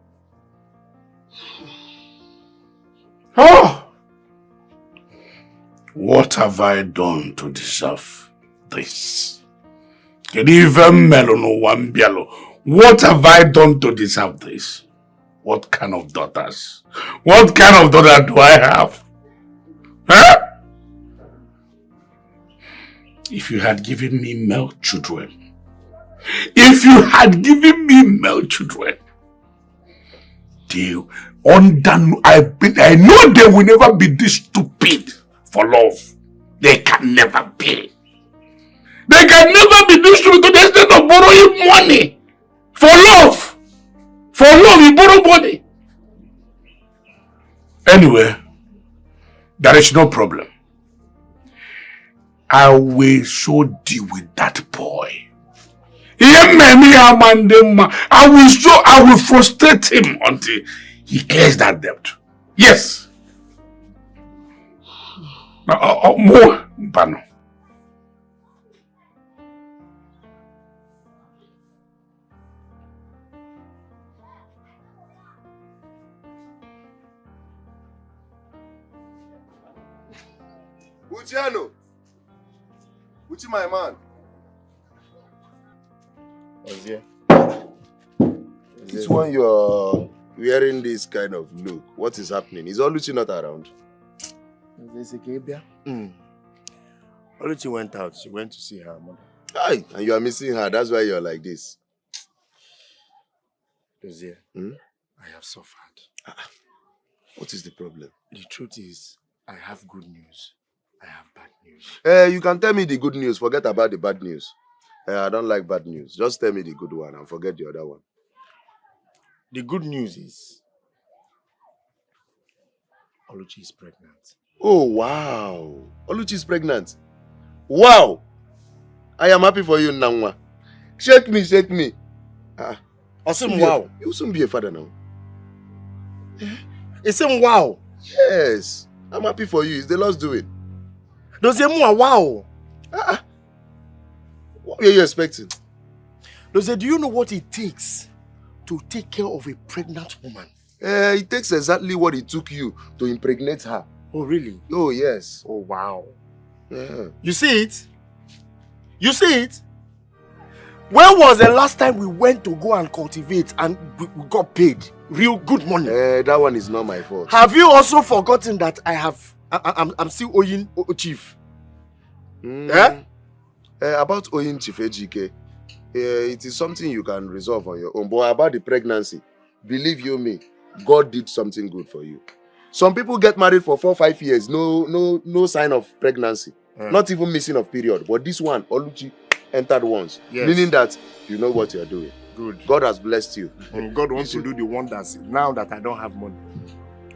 Speaker 4: Oh! What have I done to deserve this? What have I done to deserve this? What kind of daughters? What kind of daughter do I have? Huh? If you had given me male children, I know they will never be this stupid for love. They can never be. They can never be this stupid to the extent of borrowing money for love. For love, you borrow money. Anyway, there is no problem. I will so deal with that boy. I will frustrate him until he clears that debt. Yes. More, Bano.
Speaker 1: Uchiano. Uchi, my man.
Speaker 6: Ozie.
Speaker 11: This one you're wearing this kind of look. What is happening? Is Oluchi not around?
Speaker 6: Oluchi went out. She went to see her mother.
Speaker 11: Aye, and you are missing her. That's why you're like this.
Speaker 6: Ozie, I have suffered.
Speaker 11: What is the problem?
Speaker 6: The truth is, I have good news. I have bad news.
Speaker 11: You can tell me the good news. Forget about the bad news. I don't like bad news. Just tell me the good one and forget the other one.
Speaker 6: The good news is, Oluchi is pregnant.
Speaker 11: Oh, wow. Oluchi is pregnant. Wow. I am happy for you, Nangwa. Shake me, shake me.
Speaker 6: Wow.
Speaker 11: You'll soon be a father now.
Speaker 6: It's him, wow.
Speaker 11: Yes. I'm happy for you. It's the Lord's doing.
Speaker 6: Does he wow?
Speaker 11: What were you expecting?
Speaker 6: Lose, do you know what it takes to take care of a pregnant woman?
Speaker 11: It takes exactly what it took you to impregnate her.
Speaker 6: Oh, really?
Speaker 11: Oh, yes.
Speaker 6: Oh, wow.
Speaker 11: Yeah.
Speaker 6: You see it? You see it? When was the last time we went to go and cultivate and we got paid real good money?
Speaker 11: That one is not my fault.
Speaker 6: Have you also forgotten that I'm still owing Chief?
Speaker 11: About owing Chief Ejike, it is something you can resolve on your own. But about the pregnancy, believe you me, God did something good for you. Some people get married for 4 or 5 years, no sign of pregnancy, not even missing of period. But this one, Oluchi, entered once, meaning that you know what you are doing.
Speaker 6: Good.
Speaker 11: God has blessed you.
Speaker 6: And God wants to do the wonders now that I don't have money.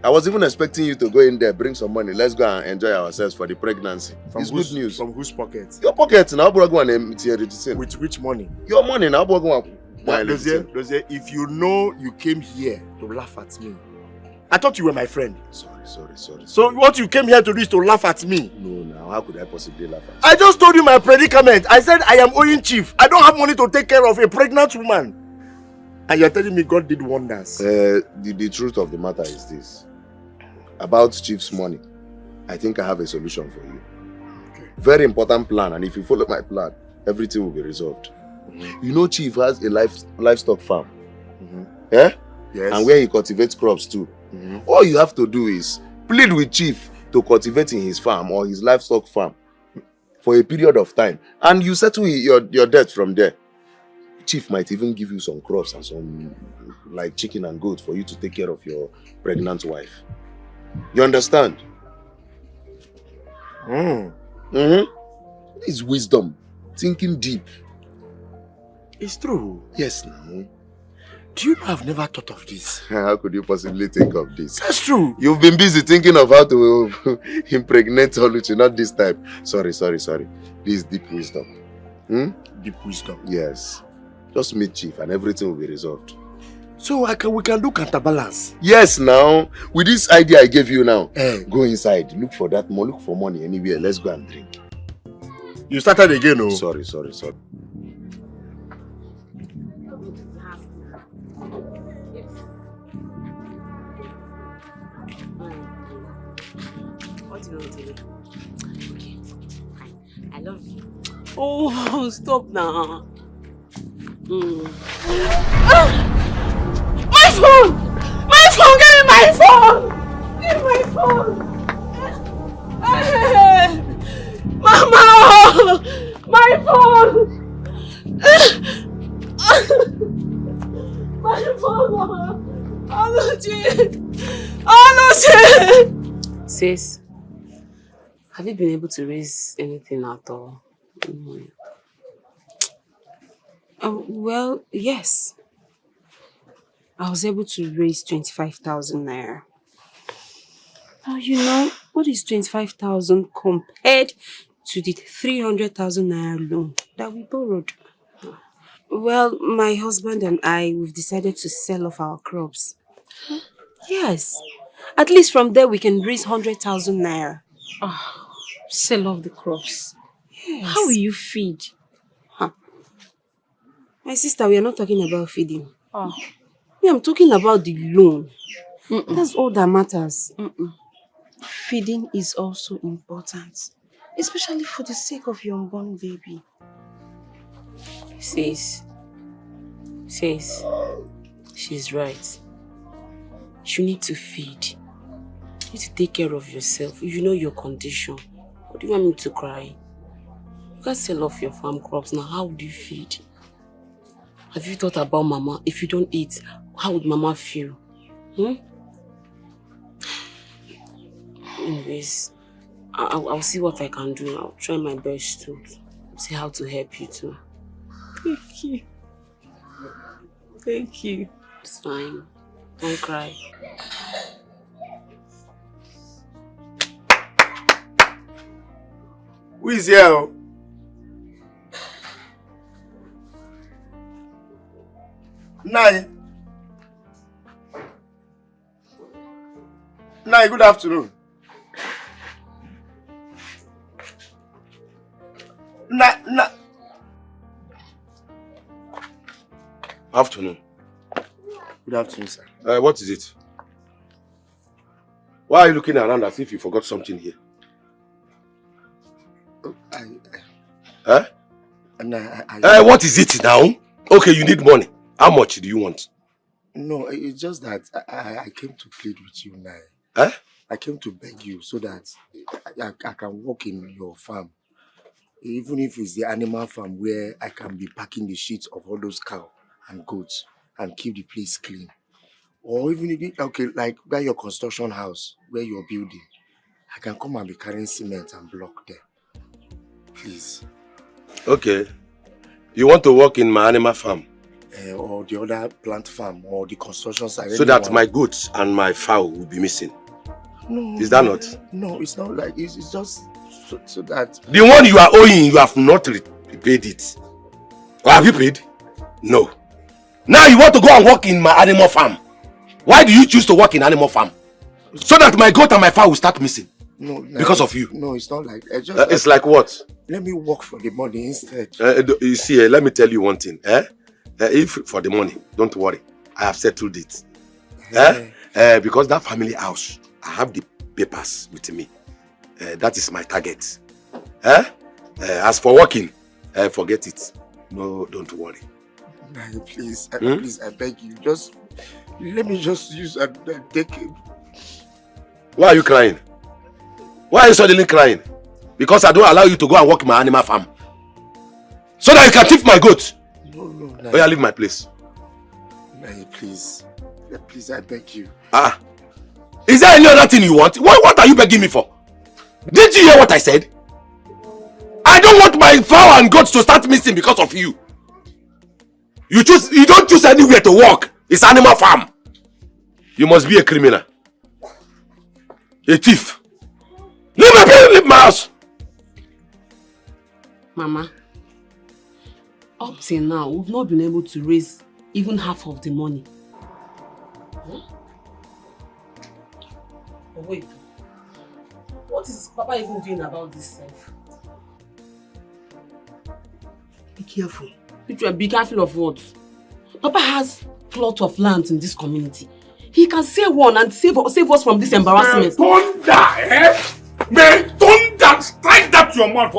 Speaker 11: I was even expecting you to go in there, bring some money. Let's go and enjoy ourselves for the pregnancy. It's good news.
Speaker 6: From whose pocket?
Speaker 11: Your pocket now.
Speaker 6: With which money?
Speaker 11: Your money now.
Speaker 6: Dozie, if you know you came here to laugh at me, I thought you were my friend.
Speaker 11: Sorry.
Speaker 6: So what you came here to do is to laugh at me?
Speaker 11: No, now how could I possibly laugh at you?
Speaker 6: I just told you my predicament. I said I am owing Chief. I don't have money to take care of a pregnant woman. And you're telling me God did wonders.
Speaker 11: The truth of the matter is this. About Chief's money, I think I have a solution for you. Okay. Very important plan, and if you follow my plan, everything will be resolved. You know Chief has a livestock farm.
Speaker 6: Yes.
Speaker 11: And where he cultivates crops too. All you have to do is plead with Chief to cultivate in his farm or his livestock farm for a period of time, and you settle your debt from there. Chief might even give you some crops and some like chicken and goat for you to take care of your pregnant wife. You understand? It's wisdom, thinking deep.
Speaker 6: It's true.
Speaker 11: Yes, now.
Speaker 6: Do you know I've never thought of this?
Speaker 11: How could you possibly think of this?
Speaker 6: That's true.
Speaker 11: You've been busy thinking of how to impregnate Oluchi, not this time. Sorry. This is deep wisdom.
Speaker 6: Deep wisdom?
Speaker 11: Yes. Just meet Chief and everything will be resolved.
Speaker 6: So we can do counterbalance?
Speaker 11: Yes, now. With this idea I gave you now, go inside, look for that money, look for money anywhere. Let's go and drink.
Speaker 6: You started again, oh?
Speaker 11: Sorry.
Speaker 8: I love you. Oh, stop now.
Speaker 2: My phone! My phone! Give me my phone! Give me my phone! Mama! My phone! My phone! Oluchi!
Speaker 8: Sis, have you been able to raise anything at all?
Speaker 2: Well, yes. I was able to raise 25,000 naira. Now, you know, what is 25,000 compared to the 300,000 naira loan that we borrowed? Well, my husband and I, we've decided to sell off our crops. Yes. At least from there, we can raise 100,000 naira.
Speaker 5: Sell off the crops.
Speaker 2: Yes.
Speaker 5: How will you feed?
Speaker 2: My sister, we are not talking about feeding. I'm talking about the loan. That's all that matters.
Speaker 5: Feeding is also important, especially for the sake of your unborn baby.
Speaker 8: Sis, she's right. You need to feed. You need to take care of yourself. You know your condition. What do you want me to cry? You can't sell off your farm crops now. How would you feed? Have you thought about Mama? If you don't eat, how would Mama feel? Anyways, I'll see what I can do. I'll try my best to see how to help you too.
Speaker 2: Thank you.
Speaker 8: It's fine. Don't cry.
Speaker 6: Who is here? Nai, good afternoon.
Speaker 7: Afternoon.
Speaker 6: Good afternoon, sir.
Speaker 7: What is it? Why are you looking around as if you forgot something here? What is it now? Okay, you need money. How much do you want?
Speaker 6: No, it's just that I came to plead with you now. I came to beg you so that I can work in your farm. Even if it's the animal farm where I can be packing the sheets of all those cows and goats and keep the place clean. Or even if, okay, like by your construction house where you're building, I can come and be carrying cement and block there. Please.
Speaker 7: Okay. You want to work in my animal farm?
Speaker 6: Or the other plant farm or the construction site.
Speaker 7: So that my goats and my fowl will be missing.
Speaker 6: No.
Speaker 7: Is that not?
Speaker 6: No, it's not like it's just so that...
Speaker 7: The one you are owing, you have not paid it. Or have you paid? No. Now you want to go and work in my animal farm. Why do you choose to work in animal farm? So that my goat and my fowl will start missing.
Speaker 6: No.
Speaker 7: Because of you.
Speaker 6: No, it's not like...
Speaker 7: it's like what?
Speaker 6: Let me work for the money instead.
Speaker 7: You see, let me tell you one thing. If for the money, don't worry. I have settled it. Because that family house, I have the papers with me. That is my target. As for working, forget it. No, don't worry.
Speaker 6: Please, please, I beg you. Just let me just use a decade.
Speaker 7: Why are you crying? Why are you suddenly crying? Because I don't allow you to go and work in my animal farm. So that you can thief my goat.
Speaker 6: No.
Speaker 7: Oh, yeah, leave my place.
Speaker 6: Please. Please, I beg you.
Speaker 7: Is there any other thing you want? What are you begging me for? Didn't you hear what I said? I don't want my fowl and goats to start missing because of you. You don't choose anywhere to work. It's animal farm. You must be a criminal. A thief. Leave my house.
Speaker 8: Mama, up till now, we've not been able to raise even half of the money. Oh, wait. What is Papa even doing about this self?
Speaker 3: Be careful.
Speaker 8: Be careful of what? Papa has plot of land in this community. He can sell one and save us from this embarrassment.
Speaker 4: May thunder strike that to your mouth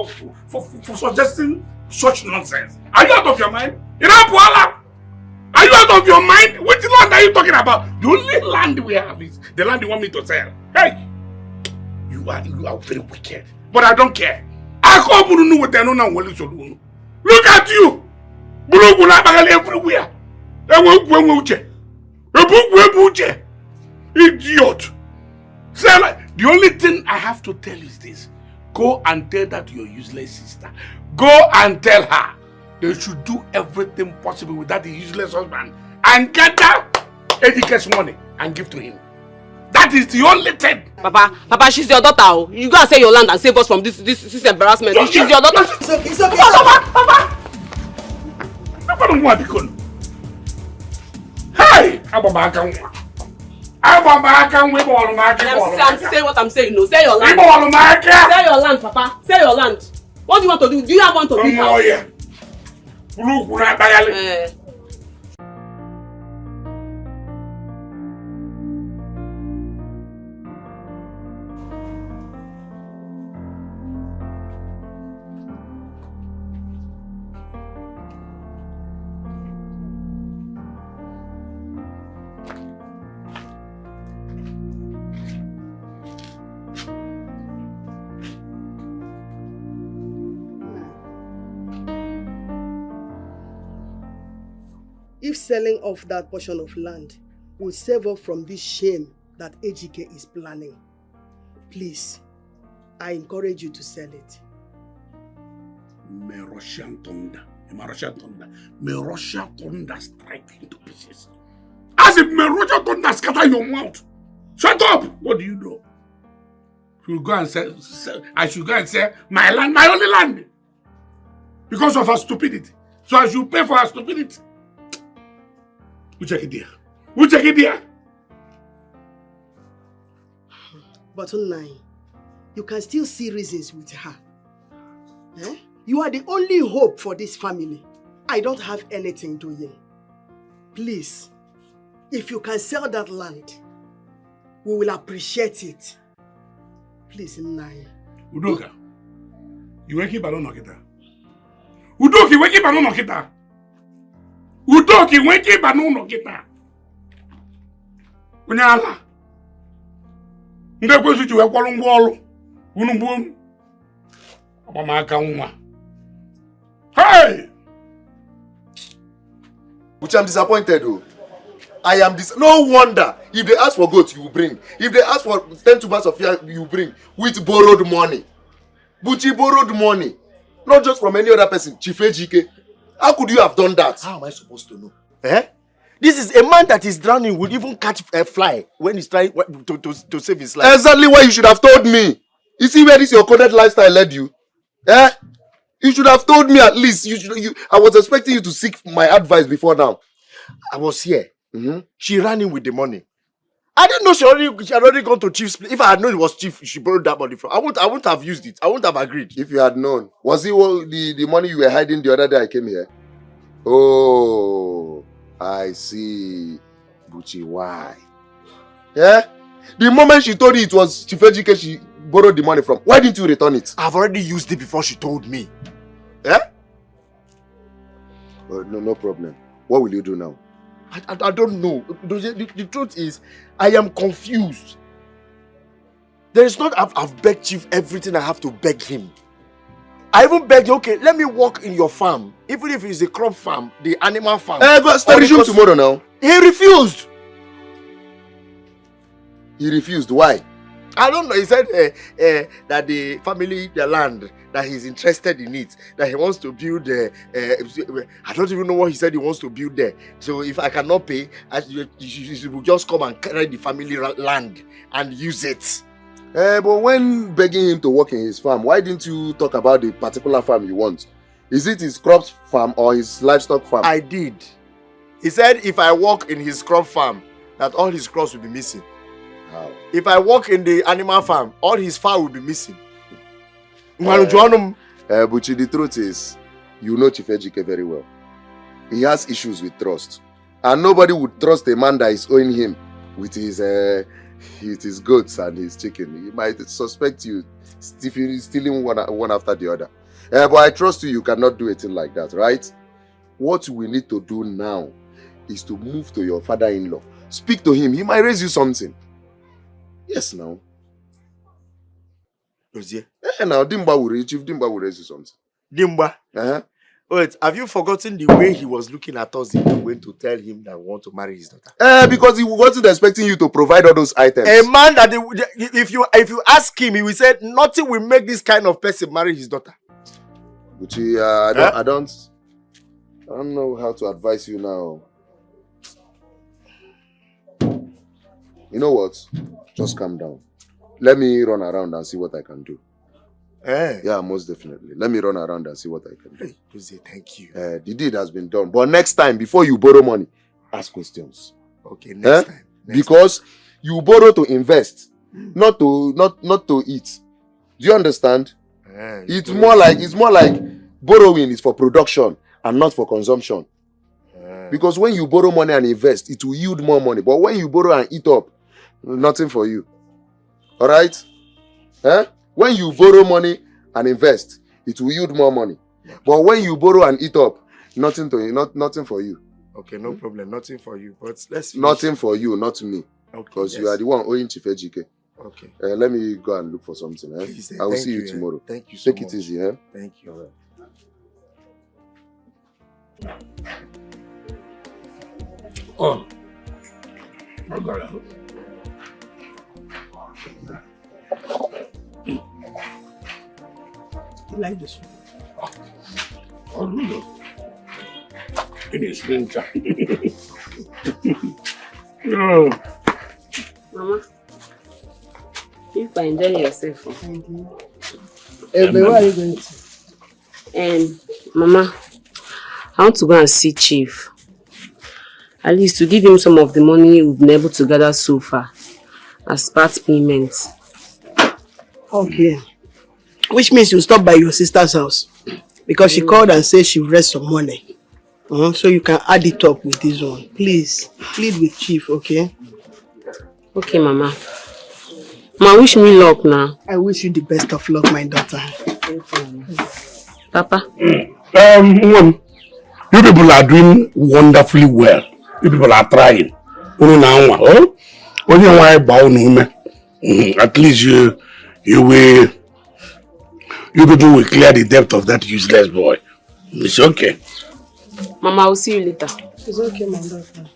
Speaker 4: for suggesting such nonsense. Are you out of your mind? Are you out of your mind? Which land are you talking about? The only land we have is the land you want me to sell. Hey! You are very wicked. But I don't care. I can't know what they know now. Look at you! Everywhere. Idiot! The only thing I have to tell you is this. Go and tell that to your useless sister. Go and tell her they should do everything possible with that useless husband and gather Ejike's money and give to him. That is the only thing.
Speaker 8: Papa, she's your daughter. You go and sell your land and save us from this embarrassment. She's your daughter.
Speaker 3: It's okay.
Speaker 8: Papa!
Speaker 4: Hey!
Speaker 8: I'm saying what I'm saying. No, sell your land. Sell your land, Papa. Sell your land. What do you want to do? Do you have one to build house?
Speaker 3: If selling off that portion of land will save us from this shame that Ejike is planning, please, I encourage you to sell it.
Speaker 4: May Russian thunder strike you into pieces. As if may Russian thunder scatter your mouth. Shut up! What do you know? You go and say, I should go and say, my land, my only land. Because of her stupidity. So I should pay for her stupidity. Who check it there?
Speaker 3: But online, you can still see reasons with her. You are the only hope for this family. I don't have anything doing. Please, if you can sell that land, we will appreciate it. Please, Naya.
Speaker 4: Udoka, you wake up alone, Nokita. Udoki, wake up alone, Nokita. Udoki, wake up alone, Nokita. Unyala. Ndekwe suchu we kwalo ngwolo. Unumbu. Mama aka nwa. Hey!
Speaker 11: Which I'm disappointed though. I am no wonder if they ask for goat, you will bring. If they ask for 10 tubers of yam, you bring with borrowed money. Buchi borrowed money. Not just from any other person. Chief Ejike. How could you have done that?
Speaker 6: How am I supposed to know? Eh? This is a man that is drowning would even catch a fly when he's trying to save his life.
Speaker 11: Exactly what you should have told me. You see where this your coded lifestyle led you? Eh? You should have told me at least. I was expecting you to seek my advice before now.
Speaker 6: I was here. She ran in with the money. I didn't know she had already gone to Chief's place. If I had known it was Chief, she borrowed that money from. I wouldn't have used it. I wouldn't have agreed.
Speaker 11: If you had known. Was it the money you were hiding the other day I came here? Oh, I see. Buchi, why? Yeah? The moment she told you it was Chief Ejike she borrowed the money from, why didn't you return it?
Speaker 6: I've already used it before she told me. Yeah?
Speaker 11: No problem. What will you do now?
Speaker 6: I don't know. The truth is, I am confused. There is not, I've begged Chief everything I have to beg him. I even begged, okay, let me work in your farm. Even if it's a crop farm, the animal farm.
Speaker 11: But start resume tomorrow now.
Speaker 6: He refused.
Speaker 11: He refused. Why?
Speaker 6: I don't know. He said that the family, the land, that he's interested in it, that he wants to build. I don't even know what he said he wants to build there. So if I cannot pay, you will just come and carry the family land and use it.
Speaker 11: But when begging him to work in his farm, why didn't you talk about the particular farm you want? Is it his crop farm or his livestock farm?
Speaker 6: I did. He said if I work in his crop farm, that all his crops will be missing.
Speaker 11: How?
Speaker 6: If I work in the animal farm, all his farm will be missing.
Speaker 11: Buchi, the truth is, you know Chief Ejike very well. He has issues with trust. And nobody would trust a man that is owing him with his goats and his chicken. He might suspect you stealing one after the other. But I trust you cannot do a thing like that, right? What we need to do now is to move to your father-in-law. Speak to him. He might raise you something. Yes, now.
Speaker 6: Rosie?
Speaker 11: Now, Chief Dimba will raise you something.
Speaker 6: Dimba? Wait, have you forgotten the way he was looking at us if we went to tell him that we want to marry his daughter?
Speaker 11: Because he wasn't expecting you to provide all those items.
Speaker 6: A man that if you ask him, he will say nothing will make this kind of person marry his daughter.
Speaker 11: Buchi, I don't know how to advise you now. You know what? Just calm down. Let me run around and see what I can do. Yeah, most definitely. Let me run around and see what I can do.
Speaker 6: Jose, thank you.
Speaker 11: The deed has been done. But next time, before you borrow money, ask questions.
Speaker 6: Okay, next time.
Speaker 11: Because you borrow to invest, not to eat. Do you understand? It's more like borrowing is for production and not for consumption. Because when you borrow money and invest, it will yield more money. But when you borrow and eat up, nothing for you. All right? When you borrow money and invest, it will yield more money. But when you borrow and eat up, nothing for you.
Speaker 6: Okay, no problem. Nothing for you. But let's finish.
Speaker 11: Nothing for you, not me.
Speaker 6: Okay.
Speaker 11: Because you are the one owing Chief Ejike.
Speaker 6: Okay.
Speaker 11: Let me go and look for something.
Speaker 6: Please,
Speaker 11: I will see you tomorrow.
Speaker 6: Thank you so much.
Speaker 11: Take it easy,
Speaker 6: Thank you.
Speaker 4: Oh. My God.
Speaker 3: You like this one?
Speaker 4: Oh, no. It is winter.
Speaker 8: No. Mama, you enjoy yourself.
Speaker 3: Thank you. Where are you going to?
Speaker 8: And Mama, I want to go and see Chief. At least to give him some of the money we've been able to gather so far as part payment.
Speaker 3: Okay. Which means you stop by your sister's house. Because she called and said she raised some money. So you can add it up with this one. Please, plead with Chief, okay?
Speaker 8: Okay, Mama. Ma, wish me luck now.
Speaker 3: I wish you the best of luck, my daughter.
Speaker 8: Papa?
Speaker 4: You people are doing wonderfully well. You people are trying. At least you people will clear the depth of that useless boy. It's okay.
Speaker 8: Mama, I will see you later.
Speaker 3: It's okay, my daughter.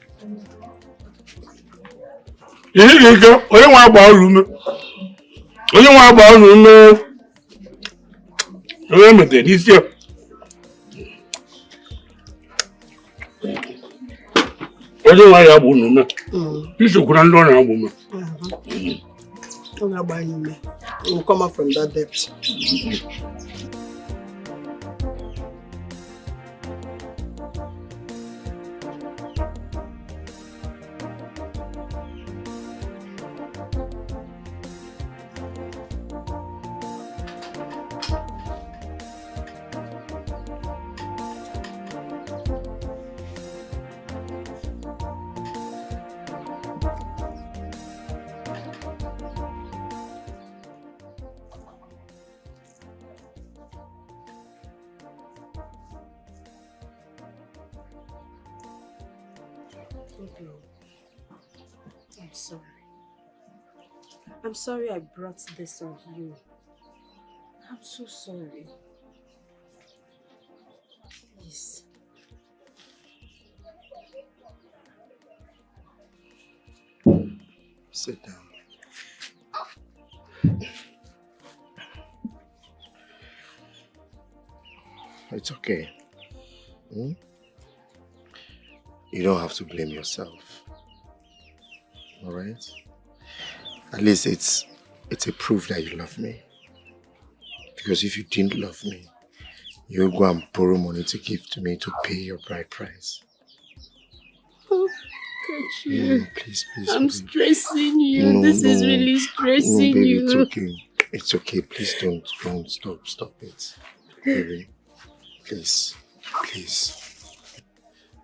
Speaker 3: We'll come out from that depth.
Speaker 2: I'm sorry. I'm sorry I brought this on you. I'm so sorry. Please.
Speaker 6: Sit down. It's okay. You don't have to blame yourself. Alright? At least it's a proof that you love me. Because if you didn't love me, you'll go and borrow money to give to me to pay your bride price.
Speaker 8: Oh, you.
Speaker 6: Please.
Speaker 8: I'm stressing you. No, this is really stressing
Speaker 6: baby,
Speaker 8: you.
Speaker 6: It's okay. It's okay. Please don't stop it. Baby. Please.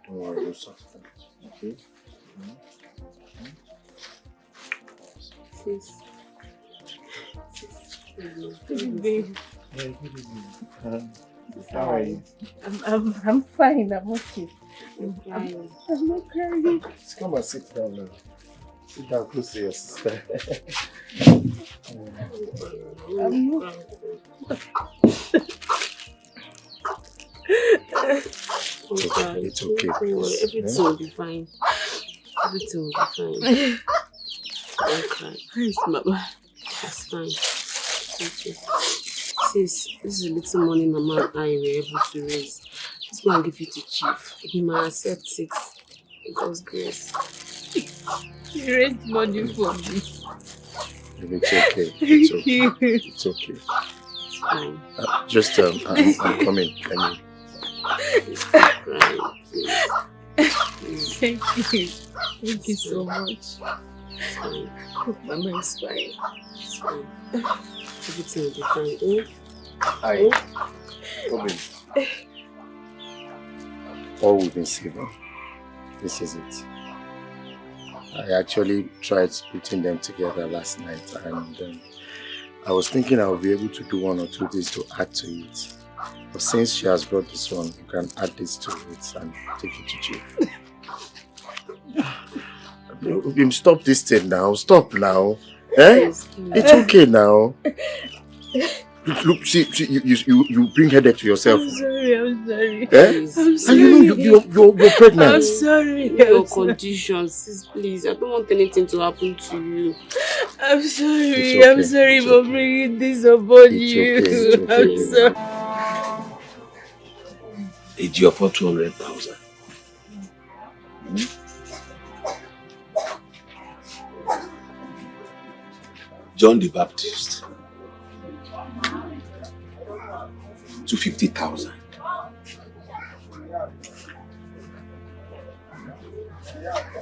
Speaker 6: Don't worry, you'll sort it out. Okay?
Speaker 8: Sis.
Speaker 6: Baby. Hey, good evening. How are you?
Speaker 12: I'm fine. I'm okay.
Speaker 8: I'm
Speaker 12: not crying.
Speaker 6: Let's come and sit down now. Sit down close to your sister.
Speaker 12: I'm not.
Speaker 6: It's okay.
Speaker 8: Everything will be fine. Everything will be fine. Don't cry. Please, Mama. That's fine. It's okay. Sis, this is a little money Mama and I were able to raise. This man give you to Chief. He might accept it. God's grace.
Speaker 12: You raised money for me.
Speaker 6: It's okay.
Speaker 12: Thank you.
Speaker 6: It's okay.
Speaker 8: It's fine.
Speaker 6: I'm coming.
Speaker 12: Thank you. Thank you so much. Mama is fine.
Speaker 8: It's fine. Everything will be fine.
Speaker 6: Hi. Robin. All we've been saving. This is it. I actually tried putting them together last night, and I was thinking I would be able to do 1 or 2 days to add to it. But since she has brought this one, you can add this to it and take it to Chief. Stop this thing now. Stop now. It's okay now. Look, see, you bring headache to yourself.
Speaker 12: I'm sorry.
Speaker 6: I'm sorry. And you're pregnant.
Speaker 12: I'm sorry.
Speaker 8: Your conditions, please. I don't want anything to happen to you.
Speaker 12: I'm sorry.
Speaker 6: Okay.
Speaker 12: I'm sorry for bringing this upon you.
Speaker 6: It's okay.
Speaker 12: I'm sorry.
Speaker 7: It's your for 200,000. John the Baptist. 250,000.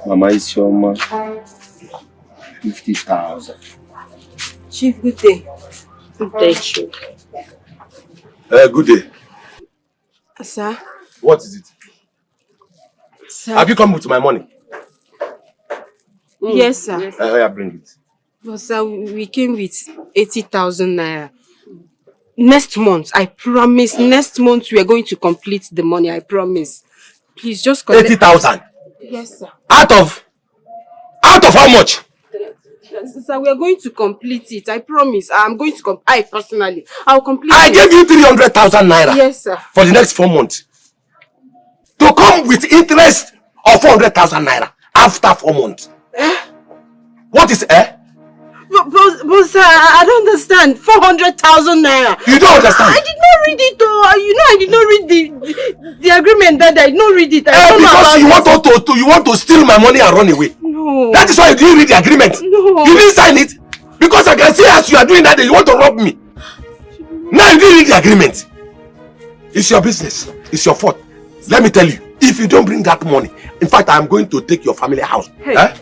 Speaker 13: Mama Isioma, 50,000.
Speaker 2: Chief, good day.
Speaker 8: Good day, Chief.
Speaker 7: Good day.
Speaker 2: Sir?
Speaker 7: What is it?
Speaker 2: Sir.
Speaker 7: Have you come with my money?
Speaker 2: Yes, sir.
Speaker 7: Yeah, bring it.
Speaker 2: But sir, we came with 80,000 naira. Next month, I promise, next month we are going to complete the money, I promise. Please just collect.
Speaker 7: 80,000?
Speaker 2: Yes, sir.
Speaker 7: Out of how much?
Speaker 2: Sir, we are going to complete it, I promise. I'm going to I personally, I'll complete it.
Speaker 7: I gave you 300,000 naira.
Speaker 2: Yes, sir.
Speaker 7: For the next 4 months. To come with interest of 400,000 naira after 4 months. What is
Speaker 2: But sir, I don't understand. 400,000 naira.
Speaker 7: You don't understand?
Speaker 2: I did not read it though. You know I did not read the agreement that I did not read it.
Speaker 7: Because you want to steal my money and run away.
Speaker 2: No.
Speaker 7: That is why you didn't read the agreement.
Speaker 2: No.
Speaker 7: You didn't sign it. Because I can see as you are doing that, you want to rob me. Now you didn't read the agreement. It's your business. It's your fault. Let me tell you, if you don't bring that money, in fact, I'm going to take your family house.
Speaker 2: Hey.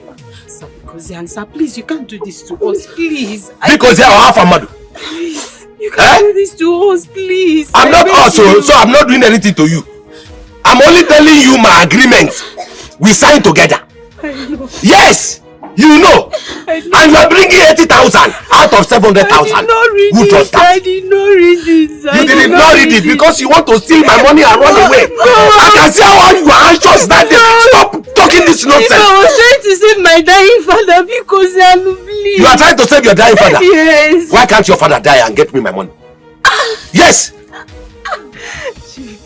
Speaker 2: Sir, please, you can't do this to us, please.
Speaker 7: Because they are half a mother.
Speaker 2: Please, you can't do this to us, please.
Speaker 7: I'm not also, so I'm not doing anything to you. I'm only telling you my agreement. We signed together.
Speaker 2: I know.
Speaker 7: Yes, you know. And you are bringing 80,000 out of 700,000.
Speaker 2: I did not read it. I did not read it.
Speaker 7: You did not read it because you want to steal my money and run away. I can see how you are anxious that day. Stop talking this nonsense.
Speaker 2: I was trying to save my dying father because I'm bleeding.
Speaker 7: You are trying to save your dying father?
Speaker 2: Yes.
Speaker 7: Why can't your father die and get me my money? Yes.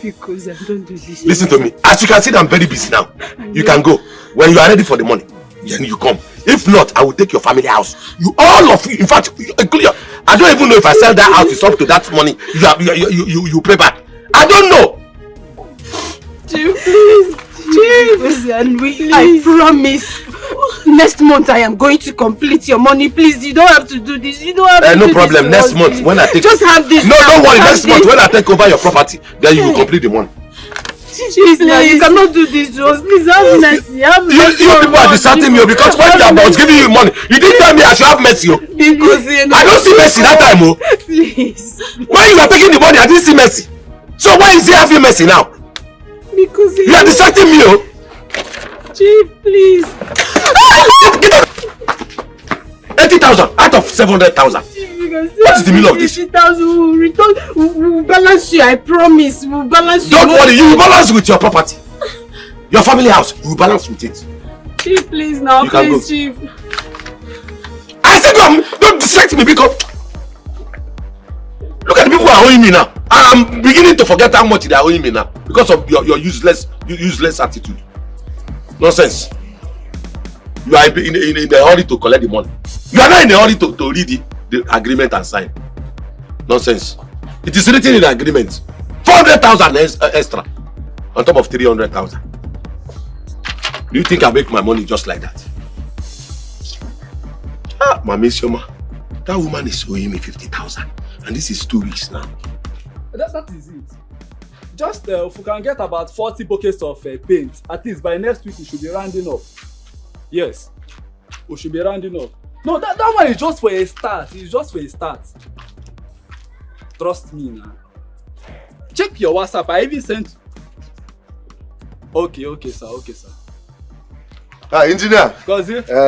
Speaker 2: Because I don't do this.
Speaker 7: Listen to me. As you can see, I'm very busy now. You can go. When you are ready for the money, then you come. If not, I will take your family house. You, all of you. In fact, I don't even know if I sell that house. It's up to that money you pay back. I don't know.
Speaker 2: Chief, please. Chief, I promise. Next month I am going to complete your money. Please, you don't have to do this. You don't have to
Speaker 7: no
Speaker 2: do
Speaker 7: problem.
Speaker 2: this.
Speaker 7: Next month when I take.
Speaker 2: Just have this.
Speaker 7: No, don't worry. Next month when I take over your property, then you will complete the money.
Speaker 2: Please, you cannot do this to us. Please have mercy. Have mercy.
Speaker 7: You people are deserting me because when I was giving you money, you didn't tell me I should have mercy.
Speaker 2: Because
Speaker 7: I don't see mercy that time.
Speaker 2: Please.
Speaker 7: When you are taking the money, I didn't see mercy. So why is he having mercy now?
Speaker 2: Because
Speaker 7: you are distracting me.
Speaker 2: Chief, please.
Speaker 7: 80,000 out of 700,000. What is the meaning of this?
Speaker 2: 80,000 will return. We'll balance you. I promise. We'll balance you.
Speaker 7: Don't worry. You will balance with your property. Your family house. You will balance with it.
Speaker 2: Chief, please now.
Speaker 7: You can
Speaker 2: please,
Speaker 7: go.
Speaker 2: Chief.
Speaker 7: I said don't distract me because look at the people who are owing me now. I'm beginning to forget how much they are owing me now because of your useless attitude. Nonsense. You are in a hurry to collect the money. You are not in a hurry to read the agreement and sign. Nonsense. It is written in the agreement. 400,000 extra on top of 300,000. Do you think I make my money just like that? Mami Sioma, that woman is owing me 50,000 and this is 2 weeks now.
Speaker 9: That is it. Just if we can get about 40 buckets of paint, at least by next week we should be rounding up. Yes, we should be rounding up. No, that one is just for a start. It's just for a start. Trust me now. Check your WhatsApp. I even sent. Okay, sir.
Speaker 11: Engineer.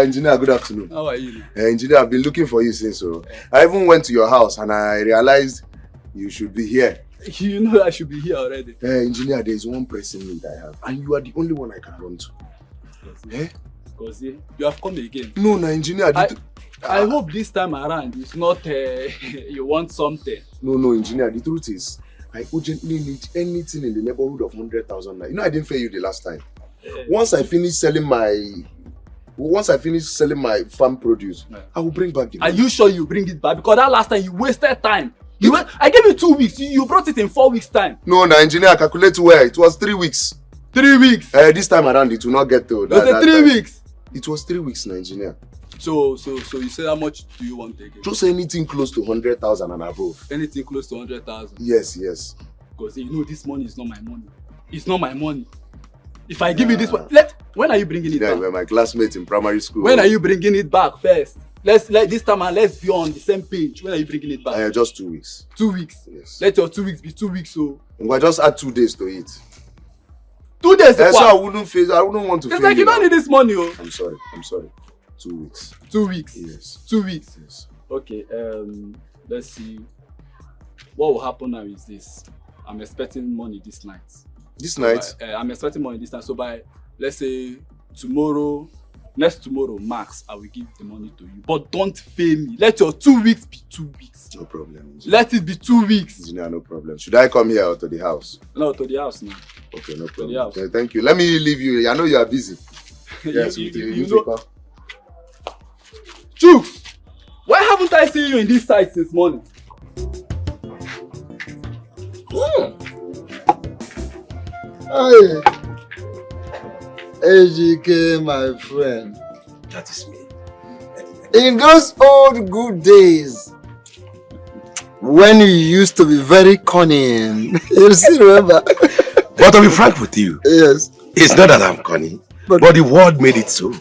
Speaker 9: Engineer,
Speaker 11: good afternoon.
Speaker 9: How are you?
Speaker 11: Engineer, I've been looking for you since. So I even went to your house and I realized you should be here.
Speaker 9: You know I should be here already.
Speaker 11: Engineer, there is one pressing need I have, and you are the only one I can run to.
Speaker 9: Because you have come again.
Speaker 11: No, engineer.
Speaker 9: I hope this time around it's not you want something.
Speaker 11: No, engineer. The truth is, I urgently need anything in the neighborhood of 100,000. You know, I didn't pay you the last time. Once I finish selling my farm produce, I will bring back the money.
Speaker 9: Are you sure you bring it back? Because that last time you wasted time. I gave you 2 weeks. You brought it in 4 weeks time.
Speaker 11: No, engineer, calculate where it was 3 weeks.
Speaker 9: 3 weeks.
Speaker 11: This time around it will not get to that.
Speaker 9: Was it 3 weeks?
Speaker 11: It was 3 weeks, engineer.
Speaker 9: So you say how much do you want again?
Speaker 11: Just anything close to 100,000 and above.
Speaker 9: Anything close to 100,000.
Speaker 11: Yes.
Speaker 9: Because you know this money is not my money. It's not my money. If I give you this one, when are you bringing it back?
Speaker 11: You were my classmate in primary school.
Speaker 9: When are you bringing it back first? Let's this time and let's be on the same page. When are you bringing it back?
Speaker 11: Just 2 weeks.
Speaker 9: 2 weeks.
Speaker 11: Yes.
Speaker 9: Let your 2 weeks be 2 weeks. So
Speaker 11: we'll just add 2 days to it.
Speaker 9: 2 days.
Speaker 11: So I wouldn't want to
Speaker 9: It's
Speaker 11: fail
Speaker 9: like you don't need this money, oh.
Speaker 11: I'm sorry. 2 weeks.
Speaker 9: 2 weeks.
Speaker 11: Yes.
Speaker 9: 2 weeks.
Speaker 11: Yes.
Speaker 9: Okay. Let's see. What will happen now is this. I'm expecting money this night.
Speaker 11: This night?
Speaker 9: I'm expecting money this night. So by, let's say, next tomorrow, max, I will give the money to you. But don't fail me. Let your 2 weeks be 2 weeks.
Speaker 11: No problem. Engineer.
Speaker 9: Let it be 2 weeks.
Speaker 11: Engineer, no problem. Should I come here or to the house?
Speaker 9: No, to the house now.
Speaker 11: Okay, no
Speaker 9: To the
Speaker 11: problem.
Speaker 9: house.
Speaker 11: Okay, thank you. Let me leave you. I know you are busy. Yes, you take her.
Speaker 9: Chooks, why haven't I seen you in this site since morning?
Speaker 14: Hey, AGK, my friend.
Speaker 7: That is me.
Speaker 14: In those old good days, when you used to be very cunning, you still remember?
Speaker 7: But to be frank with you,
Speaker 14: yes,
Speaker 7: it's not that I'm cunning, but the world made it so.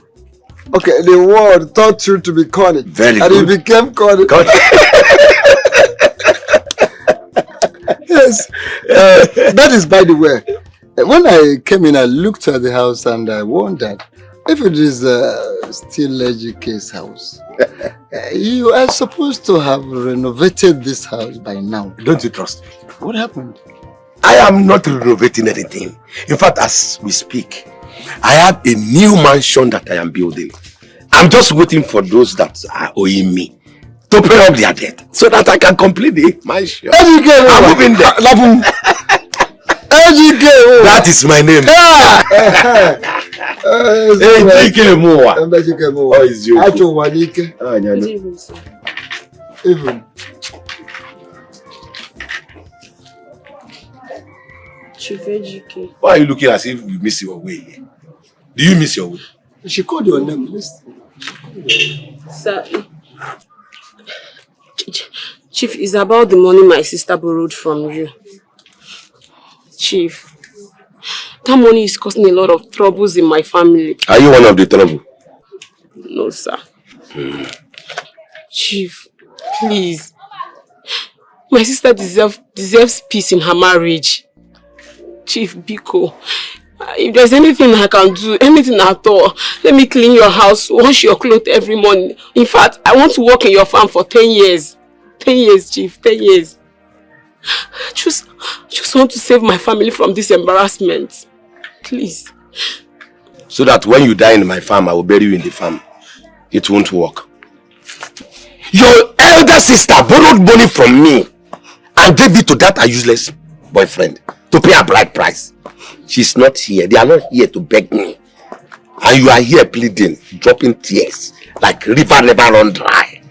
Speaker 14: Okay, the world taught you to be cunning.
Speaker 7: Very
Speaker 14: and
Speaker 7: good.
Speaker 14: you became cunning. Yes. That is by the way. When I came in, I looked at the house and I wondered if it is still AGK's house. You are supposed to have renovated this house by now.
Speaker 7: Don't you trust me?
Speaker 14: What happened?
Speaker 7: I am not renovating anything. In fact, as we speak, I have a new mansion that I am building. I'm just waiting for those that are owing me to pay off their debt so that I can complete the mansion. I'm moving there. That is my name.
Speaker 14: Even.
Speaker 8: Chief AGK.
Speaker 7: Why are you looking as if you miss your way? Do you miss your way?
Speaker 14: She called your name. Listen.
Speaker 8: Sir, Chief, it's about the money my sister borrowed from you. Chief, that money is causing a lot of troubles in my family.
Speaker 7: Are you one of the trouble?
Speaker 8: No, sir. Chief, please. My sister deserves peace in her marriage. Chief Biko, if there's anything I can do, anything at all, let me clean your house, wash your clothes every morning. In fact, I want to work in your farm for 10 years. 10 years, Chief, 10 years. Just want to save my family from this embarrassment. Please.
Speaker 7: So that when you die in my farm, I will bury you in the farm. It won't work. Your elder sister borrowed money from me and gave it to that useless boyfriend to pay a bride price. She's not here. They are not here to beg me. And you are here pleading, dropping tears like river never run dry.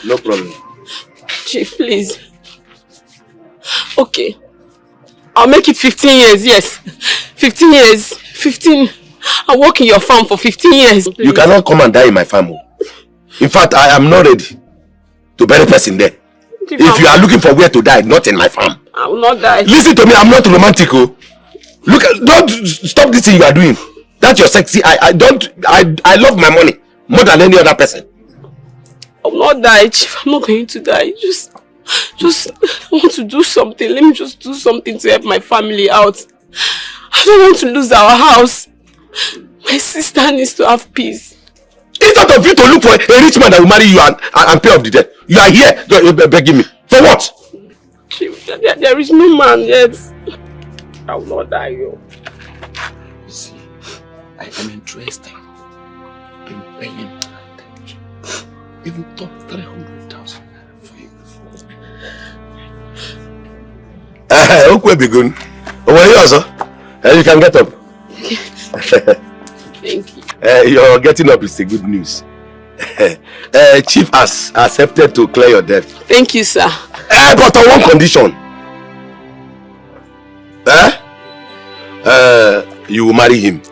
Speaker 7: No problem.
Speaker 8: Chief, please. Okay. I'll make it 15 years, yes. 15 years. 15. I'll work in your farm for 15 years. Please.
Speaker 7: You cannot come and die in my farm. In fact, I am not ready to bury a person there.
Speaker 8: Chief,
Speaker 7: if you are looking for where to die, not in my farm.
Speaker 8: I will not die.
Speaker 7: Listen to me, I'm not romantic. Look, don't stop this thing you are doing. That's your sexy. I love my money more than any other person.
Speaker 8: I will not die, Chief. I'm not going to die. Just I want to do something. Let me just do something to help my family out. I don't want to lose our house. My sister needs to have peace.
Speaker 7: Instead of you to look for a rich man that will marry you and pay off the debt, you are here begging me. For what?
Speaker 8: Chief, there is no man yet. I will not die, yo.
Speaker 6: You see, I am interested in paying attention. Even top 300,000 for you.
Speaker 7: Okay, Bigun. Over here, sir. You can get up.
Speaker 8: Thank you.
Speaker 7: Your getting up is the good news. Chief has accepted to clear your debt.
Speaker 8: Thank you, sir.
Speaker 7: But on one condition. You will marry him.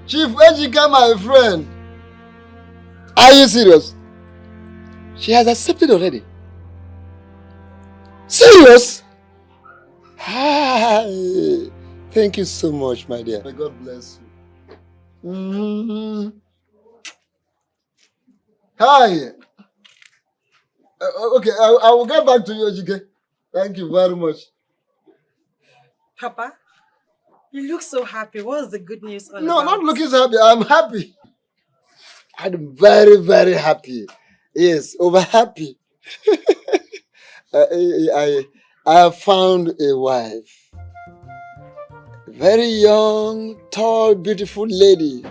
Speaker 14: Chief Ejika, my friend. Are you serious? She has accepted already. Serious? Hi. Thank you so much, my dear. May God bless you. Hi. Okay, I will get back to you, Ejike. Thank you very much.
Speaker 15: Papa, you look so happy. What's the good news all
Speaker 14: No,
Speaker 15: about?
Speaker 14: not looking so happy. I'm happy. I'm very, very happy. Yes, over happy. I have found a wife. A very young, tall, beautiful lady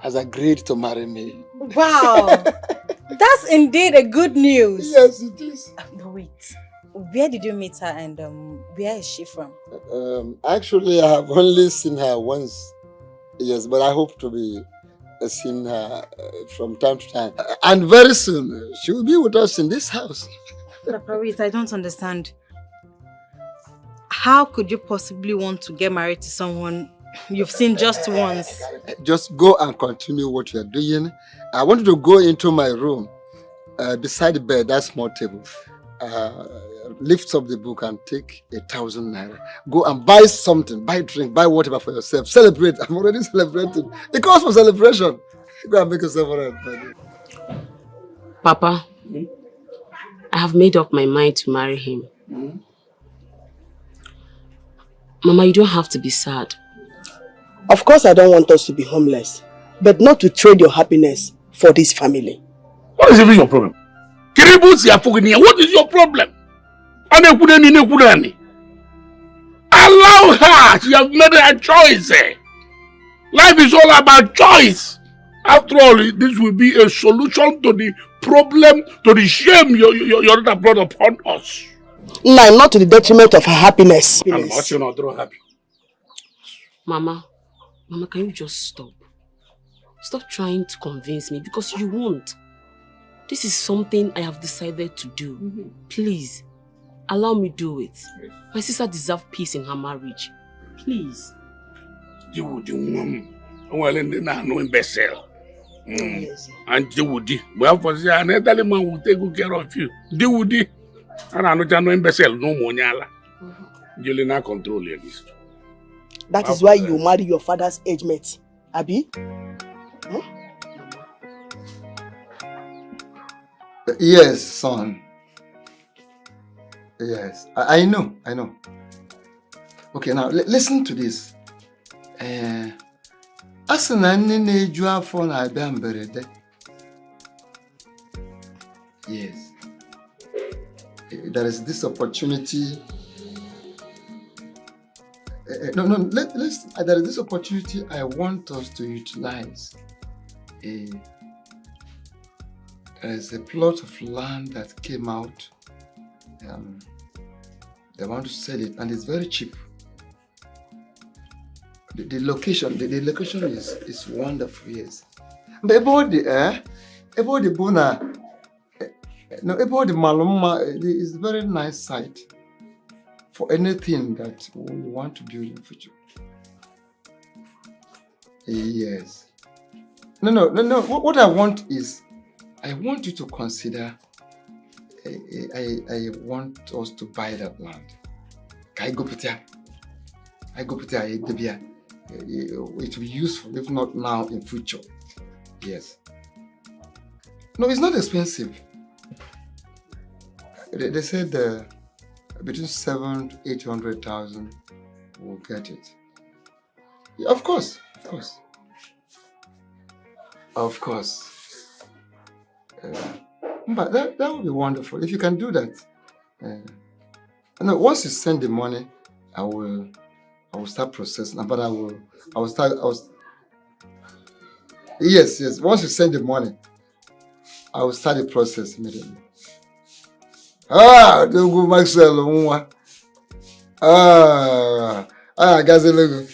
Speaker 14: has agreed to marry me.
Speaker 15: Wow, that's indeed a good news.
Speaker 14: Yes, it is.
Speaker 15: But wait, where did you meet her and where is she from?
Speaker 14: Actually, I have only seen her once. Yes, but I hope to be seeing her from time to time. And very soon, she will be with us in this house.
Speaker 15: Papa, wait, I don't understand. How could you possibly want to get married to someone you've seen just once?
Speaker 14: Just go and continue what you are doing. I want you to go into my room, beside the bed, that small table. Lift up the book and take 1,000 naira. Go and buy something, buy drink, buy whatever for yourself. Celebrate. I'm already celebrating. It calls for celebration. Go and make yourself alright.
Speaker 8: Papa, I have made up my mind to marry him. Mama, you don't have to be sad.
Speaker 3: Of course, I don't want us to be homeless, but not to trade your happiness for this family.
Speaker 4: What is even your problem? What is your problem? Allow her. She has made a choice. Life is all about choice. After all, this will be a solution to the problem, to the shame your other brought upon us.
Speaker 3: No, not to the detriment of her happiness.
Speaker 4: I'm not sure not happy.
Speaker 8: Mama, can you just stop? Stop trying to convince me because you won't. This is something I have decided to do. Please, allow me do it. My sister deserves peace in her marriage. Please.
Speaker 4: And Woody, well, for the another man will take good care of you. Do Woody, and I know imbecile no more. You'll not control your list.
Speaker 3: That is why you marry your father's age mate, Abi?
Speaker 14: Yes, son. Yes, I know. Okay, now listen to this. Yes. There is this opportunity. There is this opportunity I want us to utilize. There is a plot of land that came out. They want to sell it, and it's very cheap. The location is wonderful. Yes, but about the bona, about the Maluma, it's a very nice site for anything that we want to build in the future. Yes. No. What I want is, I want you to consider. I want us to buy that land. It will be useful, if not now, in future. Yes. No, it's not expensive. They said between 700,000 to 800,000 will get it. Yeah, of course. But that would be wonderful if you can do that. Once you send the money, I will start processing. But I will start. Yes. Once you send the money, I will start the process immediately. Don't go Maxwell. Gazelogo.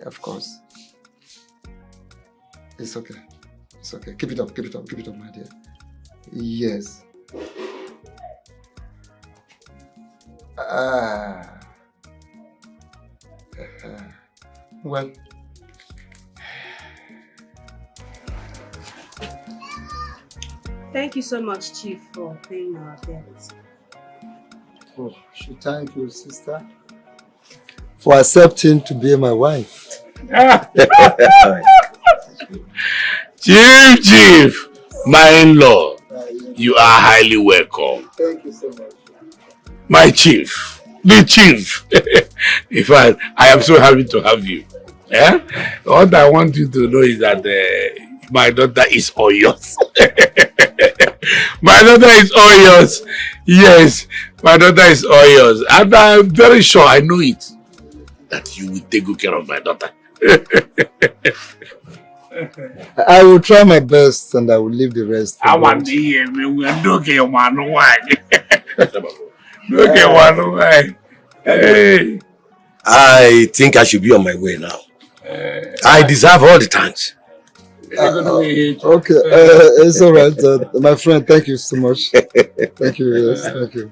Speaker 14: Of course. It's okay. Keep it up, my dear. Yes. Well,
Speaker 2: Thank you so much, Chief, for paying our debt.
Speaker 14: oh, should thank you, sister, for accepting to be my wife.
Speaker 4: Chief, my in-law, you are highly welcome.
Speaker 14: Thank you so much.
Speaker 4: My chief, the chief. In fact, I am so happy to have you. Eh? What I want you to know is that my daughter is all yours. My daughter is all yours. Yes, my daughter is all yours. And I'm very sure, I know it, that you will take good care of my daughter.
Speaker 14: I will try my best and I will leave the rest.
Speaker 4: I want to hear me. We are doing one wine. Hey.
Speaker 7: I think I should be on my way now. I deserve all the thanks.
Speaker 14: Okay, it's all right. My friend, thank you so much. Thank you, yes, thank you.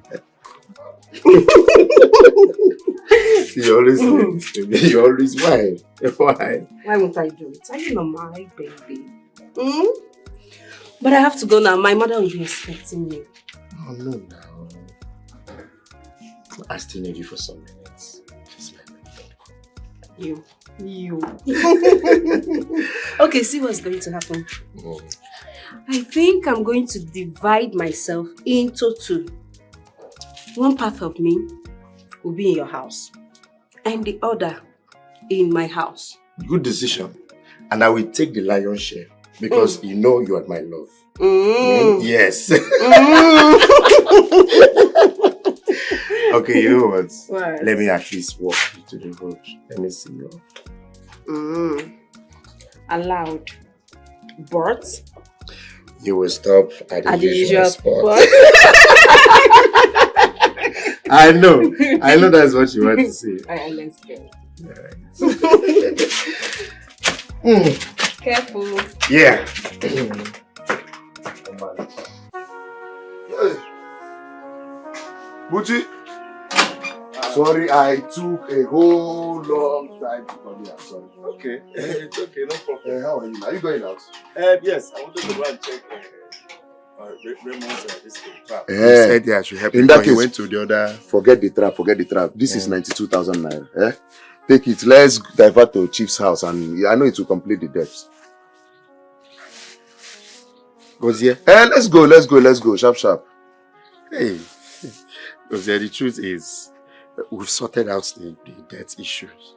Speaker 1: You always do this to me. You always whine. Why?
Speaker 2: Why won't I do it? Are you not my baby? But I have to go now. My mother will be expecting me.
Speaker 6: Oh, no, no. I still need you for some minutes. Just let me
Speaker 2: You. Okay, see what's going to happen. I think I'm going to divide myself into two. One part of me will be in your house and the other in my house.
Speaker 6: Good decision. And I will take the lion's share because you know you are my love. Yes. Okay, you know what?
Speaker 2: What?
Speaker 6: Let me at least walk you to the road. Let me see you.
Speaker 2: Allowed. But
Speaker 6: You will stop at the usual spot. I know that's what you want to say.
Speaker 2: Alright, let's go.
Speaker 6: Alright.
Speaker 2: Careful.
Speaker 6: Yeah. Buchi. Sorry, I took a whole long time to come here. Sorry.
Speaker 1: Okay. It's okay, no problem.
Speaker 6: How are you? Are you going out?
Speaker 1: Yes, I wanted to go and check Raymond's this trap.
Speaker 6: He said I should help
Speaker 1: In
Speaker 6: him.
Speaker 1: that
Speaker 6: He
Speaker 1: case,
Speaker 6: went to the other. Forget the trap. This is 92,000 naira. Take it. Let's divert to Chief's house, and I know it will complete the debts.
Speaker 1: Goes here.
Speaker 6: Let's go. Sharp.
Speaker 1: Hey, the truth is, we've sorted out the debt issues.